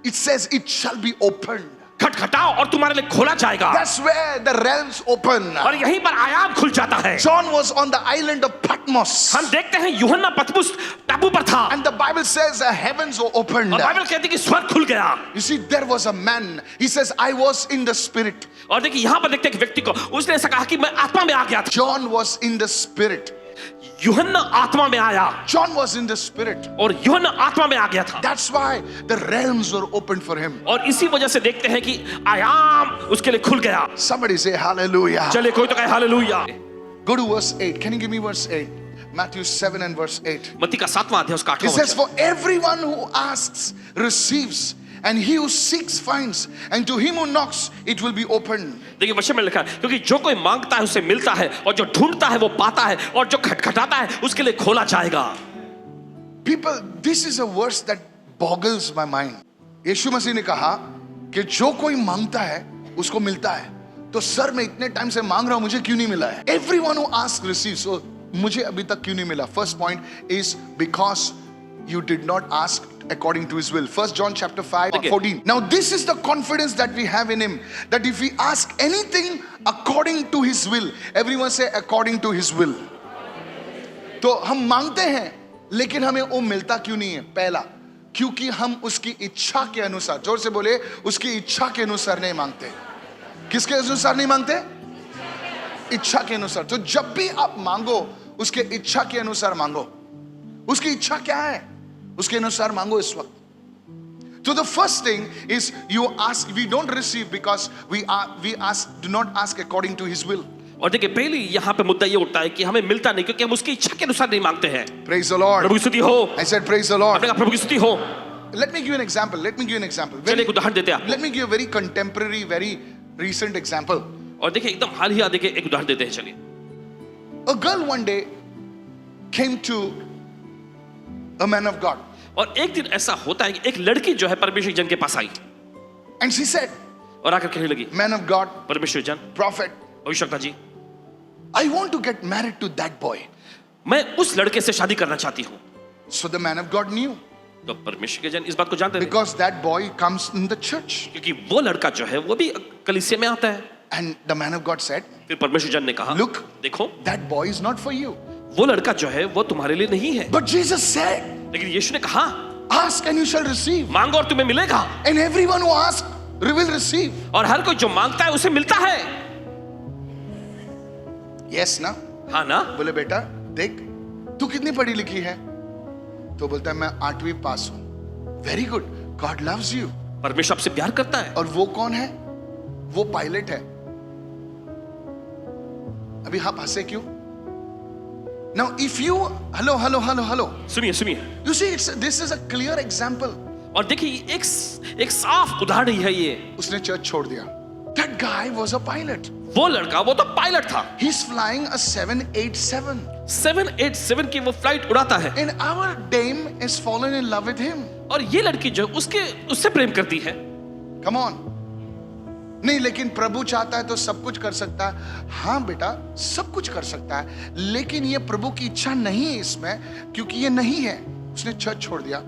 it says it shall be opened. खटखटाओ और तुम्हारे लिए खोला जाएगा। That's where the realms open. और यहीं पर आयाम खुल जाता है। John was on the island of Patmos. हम देखते हैं यूहन्ना पतमुस टापू पर था। And the Bible says the heavens were opened. और बाइबल कहती है कि स्वर्ग खुल गया। You see, there was a man. He says, I was in the spirit. और देखिए यहाँ पर देखते हैं एक व्यक्ति को, उसने ऐसा कहा कि मैं आत्मा में आ गया था। John was in the spirit. यूहन्ना आत्मा में आया John was in the spirit. और यूहन्ना आत्मा में आ गया था। That's why the realms were opened for him. और इसी वजह से देखते हैं कि आयाम उसके लिए खुल गया। Somebody say hallelujah. चलिए कोई तो कहे hallelujah. Go to verse 8. Can you give me verse 8? Matthew 7 and verse 8. मत्ती का 7वां अध्याय उसका It 8वां says, वचन। for everyone who asks receives, and he who seeks finds, and to him who knocks it will be opened. देखिए वचन में लिखा है, क्योंकि जो कोई मांगता है उसे मिलता है, और जो ढूंढता है वो पाता है, और जो खटखटाता है उसके लिए खोला जाएगा। People, this is a verse that boggles my mind. यीशु मसीह ने कहा कि जो कोई मांगता है उसको मिलता है। तो सर मैं इतने टाइम से मांग रहा हूं, मुझे क्यों नहीं मिला है? Everyone who asks receives. So मुझे अभी तक क्यों नहीं मिला? First point is because you did not ask according to his will. 1 John chapter 5 Okay. 14. Now this is the confidence that we have in him, that if we ask anything according to his will, everyone say according to his will. तो हम मांगते हैं लेकिन हमें वो मिलता क्यों नहीं है? पहला, क्योंकि हम उसकी इच्छा के अनुसार, जोर से बोले, उसकी इच्छा के अनुसार नहीं मांगते। किसके अनुसार नहीं मांगते? इच्छा के अनुसार। तो जब भी आप मांगो उसके इच्छा के अनुसार मांगो। उसकी इच्छा क्या है उसके अनुसार मांगो इस वक्त। So the first thing is you ask, we don't receive because we do not ask according to his will. और देखिए पहले यहाँ पे मुद्दा ये उठता है कि हमें मिलता नहीं क्योंकि हम उसकी इच्छा के अनुसार नहीं मांगते हैं। Praise the Lord. प्रभु की स्तुति हो। I said praise the Lord. आपने कहा प्रभु की स्तुति हो। Let me give you an example. चलिए एक उदाहरण देते हैं आपको। Let me give a very contemporary, very recent example. और देखिए एकदम हाल ही देखिए एक उदाहरण देते हैं। चलिए A girl one day came to a man of God और एक दिन ऐसा होता है कि एक लड़की जो है परमेश्वर जन के पास आई and she said, और आकर कहने लगी, man of God, परमेश्वर जन, prophet, भविष्यवक्ता जी, I want to get married to that boy. मैं उस लड़के से शादी करना चाहती हूँ। So the man of God knew तो परमेश्वर के जन इस बात को जानते थे because that boy comes in the church. क्योंकि वो लड़का जो है वो भी कलीसिया में आता है। And the man of God said, फिर परमेश्वर जन ने कहा, look, देखो that boy is not for you. वो लड़का जो है वो तुम्हारे लिए नहीं है। But Jesus said, लेकिन यीशु ने कहा, ask and you shall receive. मांगो और तुम्हें मिलेगा। And everyone who asks will receive. और हर कोई जो मांगता है उसे मिलता है। Yes ना? हाँ ना? बोले बेटा देख तू कितनी पढ़ी लिखी है? तो बोलता है मैं 8वीं पास हूं। Very good. God loves you. परमेश्वर आपसे प्यार करता है। और वो कौन है? वो पायलट है। अभी आप हंसे क्यों? Now if you hello सुनिए सुनिए। you see this is a clear example. और देखिए एक साफ उदाहरण ही है ये। उसने चर्च छोड़ दिया। That guy was a pilot. वो लड़का वो तो पायलट था। He's flying a 787. 787 की वो फ्लाइट उड़ाता है। And our dame is fallen in love with him. और ये लड़की जो उससे प्रेम करती है। Come on. नहीं लेकिन प्रभु चाहता है तो सब कुछ कर सकता है। हाँ बेटा सब कुछ कर सकता है लेकिन ये प्रभु की इच्छा नहीं है इसमें क्योंकि ये नहीं है। उसने चर्च छोड़ दिया।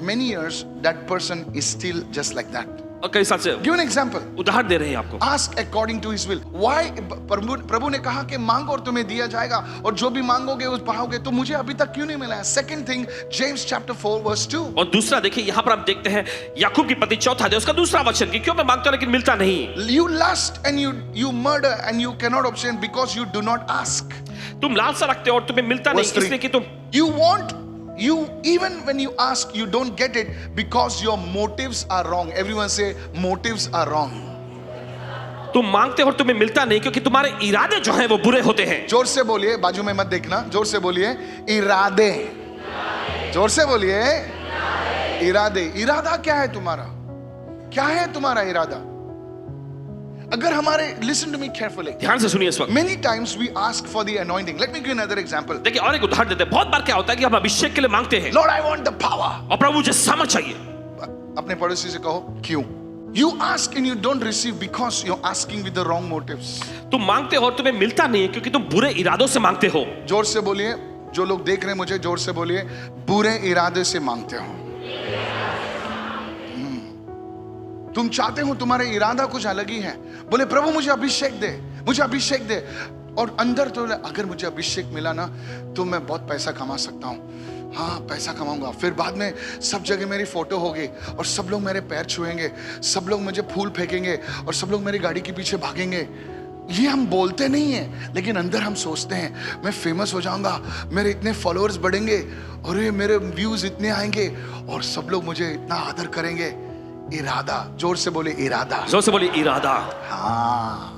Many years that person is still just like that. और कई साल से Give an example. उदाहरण दे रहे हैं आपको। Ask according to his will. Why? प्रभु ने कहा कि मांगो और तुम्हें दिया जाएगा और जो भी मांगोगे उस पाओगे। तो मुझे अभी तक क्यों नहीं मिला है? Second thing, James chapter 4 verse 2. और दूसरा देखिए यहाँ पर आप देखते हैं याकूब की पत्री 4 अध्याय उसका दूसरा वचन कि क्यों मैं मांगता हूं लेकिन मिलता नहीं। You lust and you murder and you cannot obtain because you do not ask. तुम लालसा रखते हो और तुम्हें मिलता नहीं Verse 3. इसलिए कि तुम You want, you even when you ask, you don't get it because your motives are wrong. Everyone say motives are wrong. तुम मांगते हो और तुम्हें मिलता नहीं क्योंकि तुम्हारे इरादे जो हैं वो बुरे होते हैं। जोर से बोलिए, बाजू में मत देखना, जोर से बोलिए इरादे। जोर से बोलिए इरादे। इरादा क्या है तुम्हारा? क्या है तुम्हारा इरादा? अगर हमारे, listen to me carefully. ध्यान से सुनिए इस वक्त। Many times we ask for the anointing. Let me give you another example. देखिए और एक उदाहरण देते हैं। बहुत बार क्या होता है कि हम अभिषेक के लिए मांगते हैं Lord, I want the power. और प्रभु मुझे समझ चाहिए। अपने पड़ोसी से कहो क्यों? You ask and you don't receive because you're asking with the wrong motives. तुम मांगते हो और तुम्हें मिलता नहीं है क्योंकि तुम बुरे इरादों से मांगते हो। जोर से बोलिए, जो लोग देख रहे हैं मुझे जोर से बोलिए, बुरे इरादे से मांगते हो। तुम चाहते हो, तुम्हारे इरादा कुछ अलग ही है। बोले प्रभु मुझे अभिषेक दे, मुझे अभिषेक दे, और अंदर तो अगर मुझे अभिषेक मिला ना तो मैं बहुत पैसा कमा सकता हूँ। हाँ पैसा कमाऊंगा, फिर बाद में सब जगह मेरी फोटो होगी और सब लोग मेरे पैर छुएंगे, सब लोग मुझे फूल फेंकेंगे और सब लोग मेरी गाड़ी के पीछे भागेंगे। ये हम बोलते नहीं हैं, लेकिन अंदर हम सोचते हैं मैं फेमस हो जाऊंगा, मेरे इतने फॉलोअर्स बढ़ेंगे और ये मेरे व्यूज इतने आएंगे और सब लोग मुझे इतना आदर करेंगे। इरादा, जोर से बोले इरादा, जोर से बोलिए इरादा। हाँ।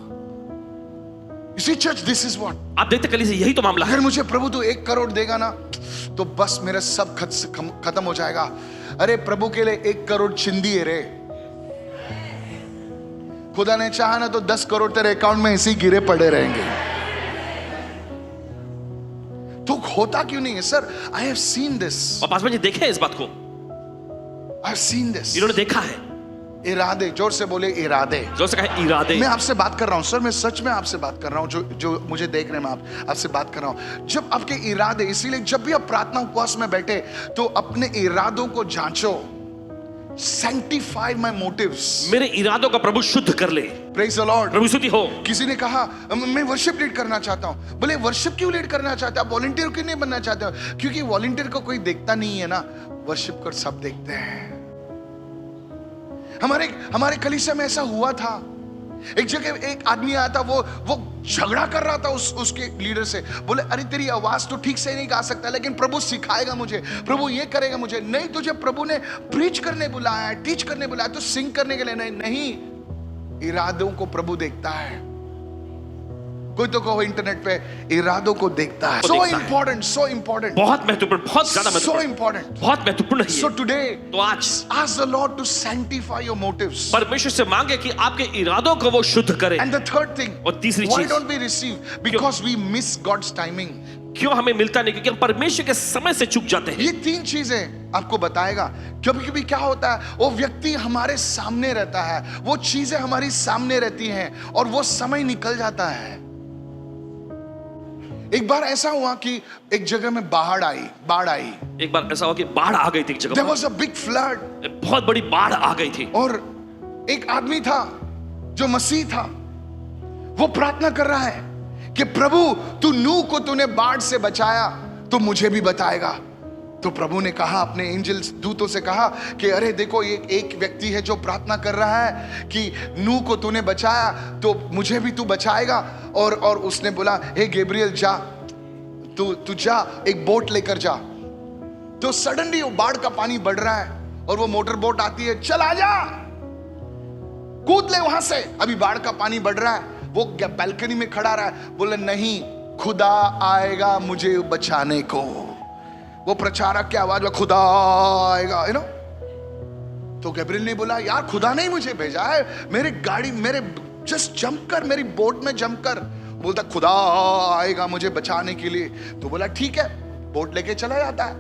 You see church, this is what, आप देखते कलीसिया यही तो मामला है। अगर मुझे प्रभु तो 1 करोड़ देगा ना तो बस मेरा सब खत्म हो जाएगा। अरे प्रभु के लिए 1 करोड़ चिंदी है रे। खुदा ने चाहा ना तो 10 करोड़ तेरे अकाउंट में ऐसे ही गिरे पड़े रहेंगे। तो होता क्यों नहीं है sir? I have seen this. और पासवान जी देखे इस बात को, आई हैव सीन दिस। इन्होंने देखा है। इरादे, जोर से बोले इरादे। जोर से कहे इरादे। मैं आपसे बात कर रहा हूं सर, मैं सच में आपसे बात कर रहा हूं, जो मुझे देख रहे हैं, मैं आपसे बात कर रहा हूं। जब आपके इरादे, इसीलिए जब भी आप प्रार्थना उपवास में बैठे तो अपने इरादों को जांचो। Sanctify my motives. मेरे इरादों का प्रभु शुद्ध कर ले। Praise the Lord. प्रभु स्तुति हो। किसी ने कहा मैं वर्शिप लीड करना चाहता हूं। बोले वर्शिप क्यों लीड करना चाहते हो? वॉलंटियर क्यों नहीं बनना चाहते हो? क्योंकि वॉलंटियर को कोई देखता नहीं है ना, वर्शिप को सब देखते हैं। हमारे कलीसिया में ऐसा हुआ था। एक जगह एक आदमी आया था, वो झगड़ा कर रहा था उसके लीडर से। बोले अरे तेरी आवाज तो ठीक से नहीं गा सकता, लेकिन प्रभु सिखाएगा मुझे, प्रभु ये करेगा मुझे। नहीं, तुझे प्रभु ने प्रीच करने बुलाया है, टीच करने बुलाया, तो सिंग करने के लिए नहीं। इरादों को प्रभु देखता है। कोई तो कहो इंटरनेट पे, इरादों को देखता है। सो इंपॉर्टेंट, सो इंपॉर्टेंट, बहुत महत्वपूर्ण, बहुत ज्यादा महत्वपूर्ण, सो इंपॉर्टेंट, बहुत महत्वपूर्ण है। सो टुडे, तो आज ask the Lord to sanctify your motives. परमेश्वर से मांगे कि आपके इरादों को वो शुद्ध करे। And the third thing, और तीसरी why चीज, don't we receive? Because we miss God's timing. क्यों हमें मिलता नहीं? क्योंकि हम परमेश्वर के समय से चूक जाते हैं। ये 3 चीजें आपको बताएगा। कभी कभी क्या होता है, वो व्यक्ति हमारे सामने रहता है, वो चीजें हमारी सामने रहती हैं और वो समय निकल जाता है। एक बार ऐसा हुआ कि एक जगह में बाढ़ आई। एक बार ऐसा हुआ कि बाढ़ आ गई थी एक जगह There पर। was a big flood. बहुत बड़ी बाढ़ आ गई थी। और एक आदमी था जो मसीह था, वो प्रार्थना कर रहा है कि प्रभु तू नूह को तूने बाढ़ से बचाया तो मुझे भी बताएगा। तो प्रभु ने कहा, अपने एंजल दूतों से कहा कि अरे देखो ये एक व्यक्ति है जो प्रार्थना कर रहा है कि नूह को तूने बचाया तो मुझे भी तू बचाएगा। और उसने बोला हे गैब्रियल जा, तू जा, एक बोट लेकर जा। तो सडनली वो बाढ़ का पानी बढ़ रहा है और वो मोटर बोट आती है, चल आ जा, कूद ले वहां से, अभी बाढ़ का पानी बढ़ रहा है। वो बैल्कनी में खड़ा रहा है, बोले नहीं, खुदा आएगा मुझे बचाने को। वो प्रचारक की आवाज में खुदा आएगा, यू नो। तो गैब्रियल ने बोला यार खुदा ने मुझे भेजा है, मेरे जस्ट जंप कर, मेरी बोट में जंप कर। बोलता खुदा आएगा मुझे बचाने के लिए। तो बोला ठीक है, बोट लेके चला जाता है।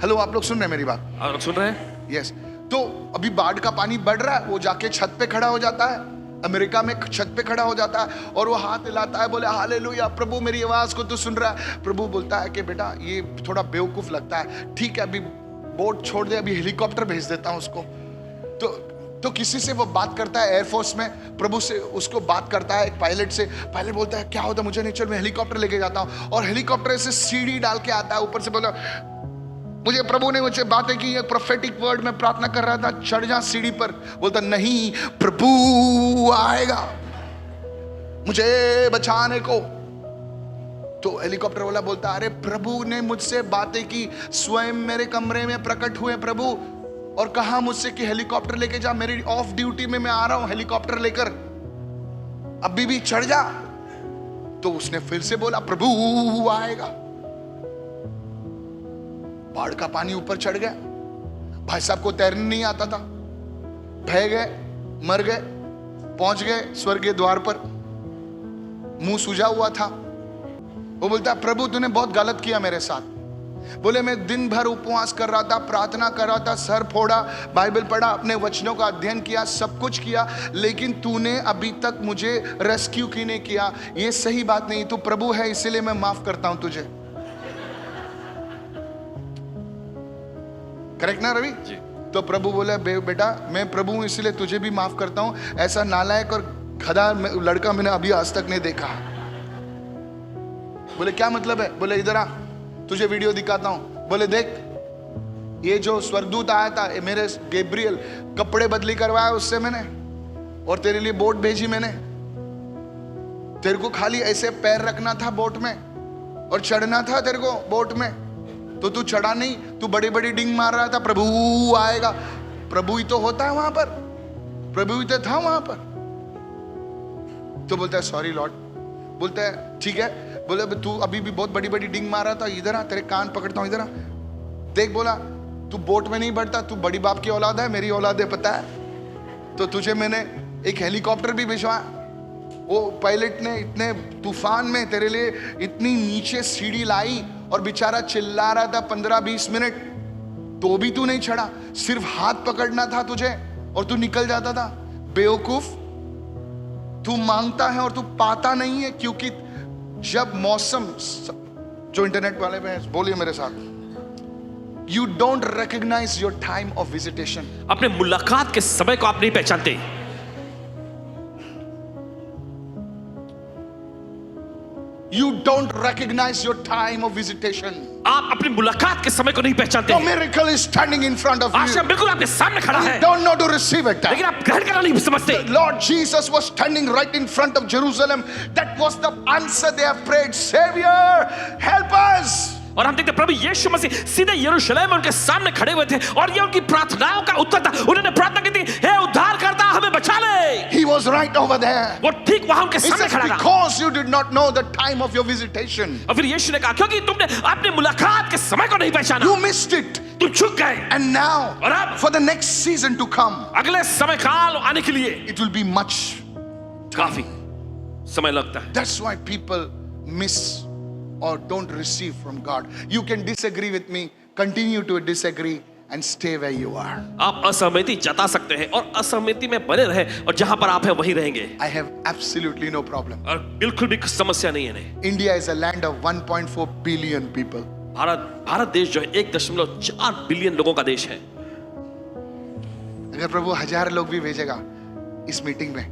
हेलो, आप लोग सुन रहे हैं मेरी बात? आप लोग सुन रहे हैं? यस। तो अभी बाढ़ का पानी बढ़ रहा है, वो जाके छत पे खड़ा हो जाता है, अमेरिका में छत पे खड़ा हो जाता है और वो हाथ हिलाता है, बोले हालेलुया, प्रभु मेरी आवाज को तू सुन रहा है। प्रभु बोलता है कि बेटा ये थोड़ा बेवकूफ लगता है, ठीक है अभी बोट छोड़ दे, अभी हेलीकॉप्टर भेज देता हूं उसको। तो किसी से वो बात करता है एयरफोर्स में, प्रभु से उसको बात करता है, एक पायलट से। पायलट बोलता है क्या होता, मुझे नहीं, चल मैं हेलीकॉप्टर लेके जाता हूं। और हेलीकॉप्टर से सीढ़ी डाल के आता है ऊपर से, बोला मुझे प्रभु ने मुझे बातें की, एक प्रोफेटिक वर्ड में प्रार्थना कर रहा था, चढ़ जा सीढ़ी पर। बोलता नहीं, प्रभु आएगा मुझे बचाने को। तो हेलीकॉप्टर वाला बोलता अरे प्रभु ने मुझसे बातें की, स्वयं मेरे कमरे में प्रकट हुए प्रभु और कहा मुझसे कि हेलीकॉप्टर लेके जा, मेरी ऑफ ड्यूटी में मैं आ रहा हूं हेलीकॉप्टर लेकर, अभी भी चढ़ जा। तो उसने फिर से बोला प्रभु आएगा। बाढ़ का पानी ऊपर चढ़ गया, भाई साहब को तैरने नहीं आता था, बह गए, मर गए, पहुंच गए स्वर्गीय द्वार पर, मुंह सूजा हुआ था। वो बोलता प्रभु तूने बहुत गलत किया मेरे साथ। बोले मैं दिन भर उपवास कर रहा था, प्रार्थना कर रहा था, सर फोड़ा, बाइबल पढ़ा, अपने वचनों का अध्ययन किया, सब कुछ किया, लेकिन तूने अभी तक मुझे रेस्क्यू क्यों नहीं किया? ये सही बात नहीं, तू प्रभु है इसीलिए मैं माफ करता हूं तुझे। करेक्ट ना रवि जी? तो प्रभु बोले बेटा मैं प्रभु हूं इसलिए तुझे भी माफ करता हूं, ऐसा नालायक और गधा लड़का मैंने अभी आज तक नहीं देखा। बोले क्या मतलब है? बोले इधर आ, तुझे वीडियो दिखाता हूं। बोले देख, ये जो स्वर्गदूत आया था मेरे गैब्रियल, कपड़े बदली करवाया उससे मैंने, और तेरे लिए बोट भेजी मैंने, तेरे को खाली ऐसे पैर रखना था बोट में और चढ़ना था तेरे को बोट में, तो तू चढ़ा नहीं, तू बड़ी बड़ी डिंग मार रहा था, प्रभु आएगा। प्रभु ही तो होता है वहां पर, प्रभु ही तो था वहां पर। तो बोलता है सॉरी लॉर्ड, बोलता है ठीक है, बोले तू अभी भी बहुत बड़ी बड़ी डिंग मार रहा था, इधर आ, तेरे कान पकड़ता हूं, इधर आ देख। बोला तू बोट में नहीं बढ़ता, तू बड़ी बाप की औलाद है, मेरी औलाद है पता है, तो तुझे मैंने एक हेलीकॉप्टर भी भिजवाया। वो पायलट ने इतने तूफान में तेरे लिए इतनी नीचे सीढ़ी लाई और बेचारा चिल्ला रहा था 15-20 मिनट, तो भी तू नहीं चढ़ा, सिर्फ हाथ पकड़ना था तुझे और तू निकल जाता था। बेवकूफ, तू मांगता है और तू पाता नहीं है, क्योंकि जब मौसम, जो इंटरनेट वाले पे बोलिए मेरे साथ, you don't recognise your time of visitation. अपने मुलाकात के समय को आप नहीं पहचानते। You don't recognize your time of visitation. आप अपनी मुलाकात के समय को नहीं पहचानते। Your miracle is standing in front of you. आशा बिल्कुल आपके सामने खड़ा है, You don't know to receive it. लेकिन आप ग्रहण करना नहीं समझते। Lord Jesus was standing right in front of Jerusalem. That was the answer they have prayed. Savior, help us. और हम देखते प्रभु यीशु मसीह सीधे यरूशलेम में उनके सामने खड़े हुए थे और ये उनकी प्रार्थनाओं का उत्तर था। उन्होंने प्रार्थना की थी, हे उद्धारकर्ता हमें बचा ले। He was right over there. वो ठीक वहां उनके He सामने says, खड़ा था। because you did not know the time of your visitation, और फिर यीशु ने कहा क्योंकि तुमने अपनी मुलाकात के समय को नहीं पहचाना, you missed it. तुम चूक गए। And now, और अब for the next season to come, अगले समय काल आने के लिए it will be much. काफी समय लगता है। That's why people miss or don't receive from God. You can disagree with me, continue to disagree and stay where you are. आप असहमति जता सकते हैं और असहमति में बने रहे और जहां पर आप हैं वहीं रहेंगे। I have absolutely no problem. और बिल्कुल भी समस्या नहीं है नहीं। India is a land of 1.4 billion people. Bharat देश जो है 1.4 बिलियन लोगों का देश है। अगर प्रभु 1000 लोग भी भेजेगा इस मीटिंग में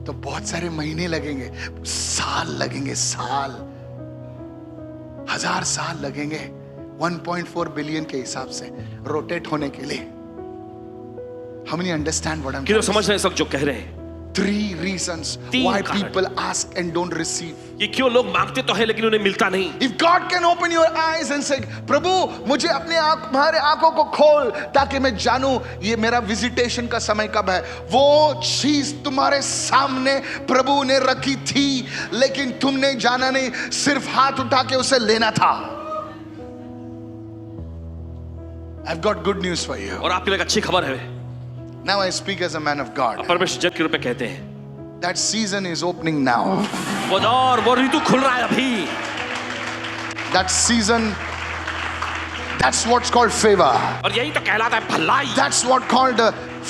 तो बहुत सारे महीने लगेंगे, साल लगेंगे, साल, 1000 साल लगेंगे 1.4 बिलियन के हिसाब से रोटेट होने के लिए। हम नहीं अंडरस्टैंड व्हाट आई एम किधर समझ रहे हैं सब जो कह रहे हैं। 3 reasons why people ask and don't receive. ये क्यों लोग मांगते तो है लेकिन उन्हें मिलता नहीं। If God can open your eyes and say, प्रभु मुझे अपने तुम्हारे आंखों को खोल ताकि मैं जानूं ये मेरा विजिटेशन का समय कब है, वो चीज तुम्हारे सामने प्रभु ने रखी थी लेकिन तुमने जाना नहीं, सिर्फ हाथ उठा के उसे लेना था। I've got good news for you. और आपके लिए अच्छी खबर है। Now I speak as a man of God. परमेश्वर जन के रूप में कहते हैं That season is opening now. वो ऋतु खुल रहा है अभी। That season, that's what's called favor. और यही तो कहलाता है भलाई। That's what called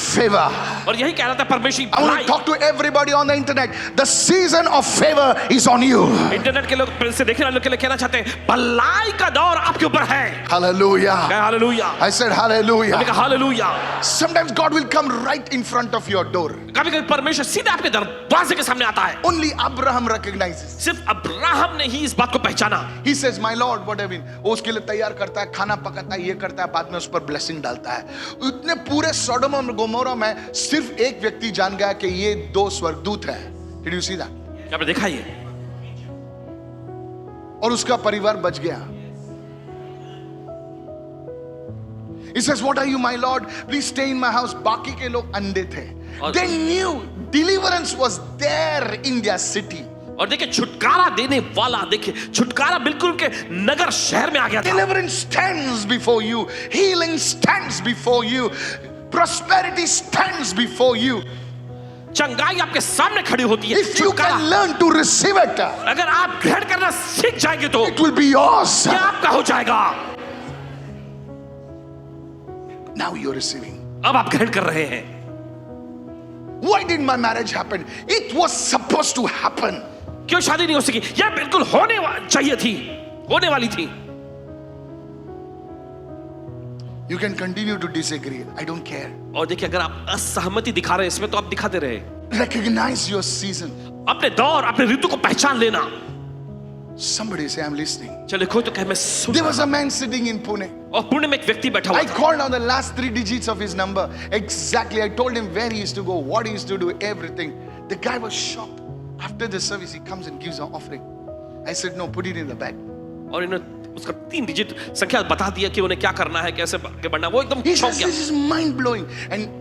favor. और यही कहलाता है परमेश्वर की I want भलाई। to talk to everybody on the internet. The season of favor is on you. Internet के लोग से देखने वालों के लिए कहना चाहते हैं भलाई का दौर आपके ऊपर है। Hallelujah. Hallelujah. I said hallelujah. मैंने कहा hallelujah. Sometimes God will come right in front of your door. कभी-कभी परमेश्वर सीधे आपके दरवाजे के सामने आता है। Only Abraham recognizes. सिर्फ अब्राहम ने ही इस बात को पहचाना। He says, my Lord, what have been? वो उसके लिए तैयार करता है, खाना पकाता है, ये करता है, बाद में उस पर ब्लेसिंग डालता है। इतने पूरे सोडोम और गोमोरा में सिर्फ एक व्यक्ति जान गया कि ये 2 स्वर्गदूत है। Did you see that? आपने देखा ये? और उसका परिवार बच गया। He says, what are you, my Lord? Please stay in my house. बाकी के लोग अंधे थे। They knew deliverance was there in their city. और देखिए छुटकारा देने वाला, देखिए छुटकारा बिल्कुल उनके नगर शहर में आ गया था। Deliverance stands before you. Healing stands before you. Prosperity stands before you. चंगाई आपके सामने खड़ी होती है। If you can learn to receive it, अगर आप ग्रहण करना सीख जाएंगे तो it will be yours. ये आपका हो जाएगा। Now you're receiving. अब आप ग्रहण कर रहे हैं। Why did my marriage happen? It was supposed to happen. क्यों शादी नहीं हो सकी? यह बिल्कुल चाहिए थी, होने वाली थी। You can continue to disagree. I don't care. और देखिए अगर आप असहमति दिखा रहे हैं इसमें तो आप दिखाते रहे। Recognize your season. अपने दौर, अपने ऋतु को पहचान लेना। Somebody say, I'm listening. चलो कोई तो कहे मैं सुन। There was a man sitting in Pune. और पुणे में एक व्यक्ति बैठा हुआ I था। called out the last 3 digits of his number. Exactly. I told him where he used to go, what he used to do, everything. The guy was shocked. After the service, he comes and gives an offering. I said, no, put it in the bag. और इन्होंने उसका 3 डिजिट संख्या बता दिया कि उन्हें क्या करना है, कैसे आगे बढ़ना है। वो एकदम He चौंक says, गया। this is mind blowing. And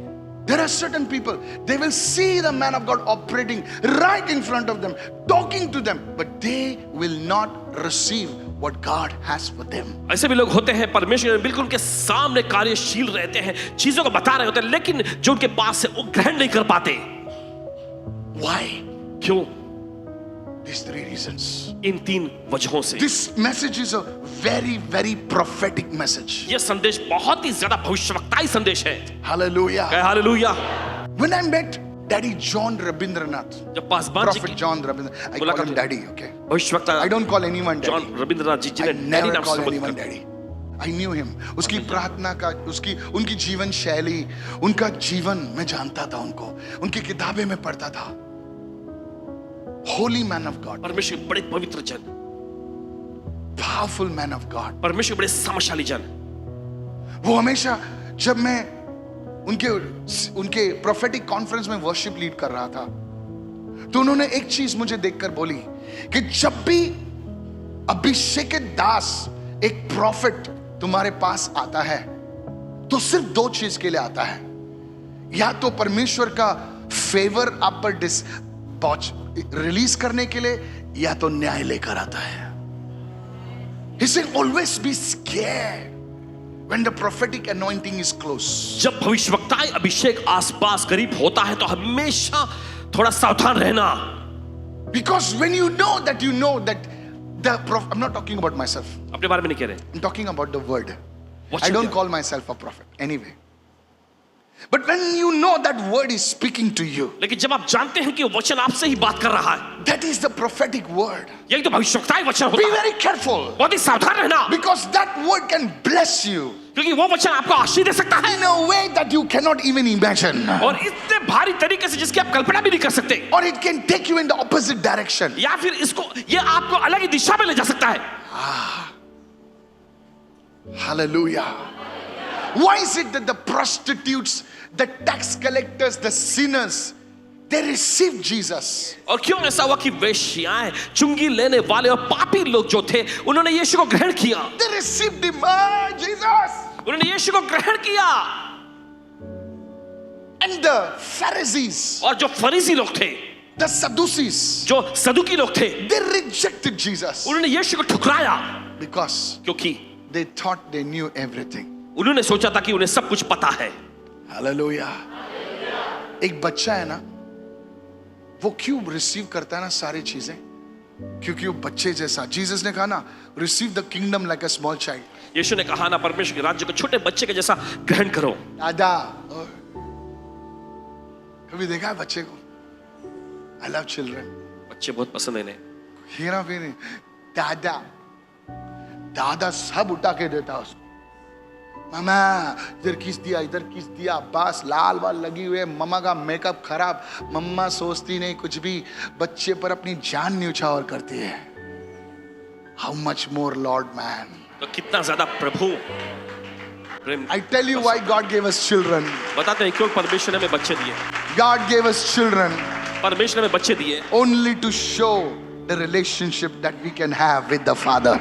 there are certain people, they will see the man of God operating right in front of them, talking to them, but they will not receive what God has for them. ऐसे भी लोग होते हैं, परमेश्वर बिल्कुल उनके सामने कार्यशील रहते हैं, चीजों को बता रहे होते हैं, लेकिन जो उनके पास है वो ग्रहण नहीं कर पाते। Why? क्यों? These 3 reasons. इन 3 वजहों से। This message is a very, very prophetic message. ये संदेश बहुत ही ज्यादा भविष्यवक्ताई संदेश है। Hallelujah. Hallelujah. When I met Daddy John Rabindranath, जब पासवान जी Prophet की John Rabindranath, I call मुलाकात him हुई। Daddy, okay? भविष्यवक्ता I don't call anyone John Daddy. Ravindranath ji I जिन्हें डैडी never नाम से call संबोधित anyone करते हैं। Daddy. I knew him. उसकी प्रार्थना का, उनकी जीवन शैली, उनका जीवन मैं जानता था उनको, उनकी किताबें में पढ़ता था। Holy man of God, परमेश्वर के बड़े पवित्र जन, powerful man of God. परमेश्वर के बड़े सामर्थ्यशाली जन। वो हमेशा जब मैं उनके प्रोफेटिक कॉन्फ्रेंस में वर्शिप लीड कर रहा था, तो उन्होंने एक चीज मुझे देखकर बोली कि जब भी अभिषेकित दास एक प्रॉफिट तुम्हारे पास आता है तो सिर्फ 2 चीज के लिए आता है, या तो परमेश्वर का फेवर आप पर रिलीज करने के लिए, या तो न्याय लेकर आता है। He said, always be scared when the prophetic anointing is close. जब भविष्यवक्ताई अभिषेक आसपास करीब होता है तो हमेशा थोड़ा सावधान रहना। Because when you know that I'm not talking about myself. अपने बारे में नहीं कह रहे। I'm talking about the word. What I you don't do? call myself a prophet anyway. But when you know that word is speaking to you, लेकिन जब आप जानते हैं कि वो वचन आपसे ही बात कर रहा है, that is the prophetic word. यही तो भविष्यवक्ताई वचन Be होता है। very careful, बहुत ही सावधान रहना, because that word can bless you क्योंकि वो वचन आपको आशीष दे सकता है in a way that you cannot even imagine. और इतने भारी तरीके से जिसकी आप कल्पना भी नहीं कर सकते, Or it can take you in the opposite direction. या फिर ये आपको अलग ही दिशा में ले जा सकता है। Hallelujah. Why is it that the prostitutes, the tax collectors, the sinners, they received Jesus? और क्यों ऐसा हुआ कि वेश्याएं, चुंगी लेने वाले और पापी लोग जो थे, उन्होंने यीशु को ग्रहण किया। They received him, ah, Jesus. उन्होंने यीशु को ग्रहण किया। And the Pharisees, और जो फरीसी लोग थे, the Sadducees, जो सदुकी लोग थे, they rejected Jesus उन्होंने यीशु को ठुकराया, because क्योंकि they thought they knew everything. उन्होंने सोचा था कि उन्हें सब कुछ पता है। Hallelujah. एक बच्चा है ना, वो क्यों रिसीव करता है ना सारी चीजें? क्योंकि वो बच्चे जैसा, जीसस ने कहा ना, receive the kingdom like a small child. यीशु ने कहा ना, परमेश्वर के राज्य को छोटे बच्चे के जैसा ग्रहण करो। दादा, कभी देखा है बच्चे को? I love children. बच्चे बहुत पसंद है इन्हें। हेरा फेरी, दादा दादा सब उठा के देता उसको। मामा इधर किस दिया, इधर किस दिया, बस लाल वाल लगी हुई है, मम्मा का मेकअप खराब, मम्मा सोचती नहीं कुछ भी, बच्चे पर अपनी जान न्यौछावर करती है। How much more Lord man. तो कितना ज्यादा प्रभु प्रेम। I tell you why God gave us children. बताते हैं क्यों परमेश्वर ने हमें बच्चे दिए। God gave us children परमेश्वर ने हमें बच्चे दिए only to show the relationship that we can have with the Father.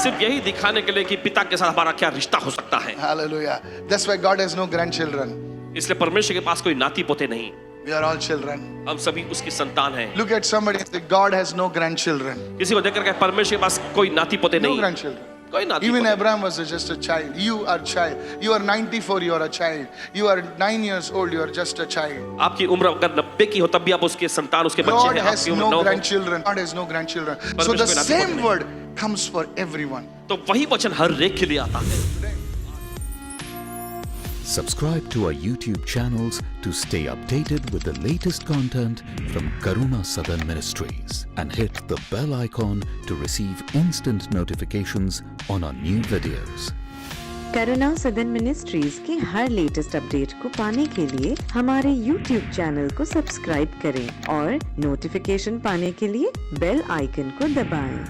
सिर्फ यही दिखाने के लिए कि पिता के साथ हमारा क्या रिश्ता हो सकता है। Hallelujah. That's why God has no grandchildren. इसलिए परमेश्वर के पास कोई नाती पोते नहीं, We are all children. हम सभी उसकी संतान हैं। Look at somebody and say, God has no grandchildren. किसी को देखकर कहे परमेश्वर के पास कोई नाती पोते No नहीं, grandchildren. कोई नाती Even पोते। Abraham was just a child. You are a child. You are 94, you are a child. You are 9 years old, you are just a child. आपकी उम्र अगर 90 की हो तब भी आप उसके संतान, उसके बच्चे God हैं। has आपकी उम्र no 9 हो, grandchildren. God has no grandchildren. So परमेश्वर the कोई नाती पोते same नहीं। word comes for everyone. तो वही वचन हर एक के लिए आता है। Subscribe to our YouTube channels to stay updated with the latest content from Karuna Southern Ministries and hit the bell icon to receive instant notifications on our new videos. करुणा सदन मिनिस्ट्रीज के हर लेटेस्ट अपडेट को पाने के लिए हमारे YouTube चैनल को सब्सक्राइब करें और नोटिफिकेशन पाने के लिए बेल आइकन को दबाएं।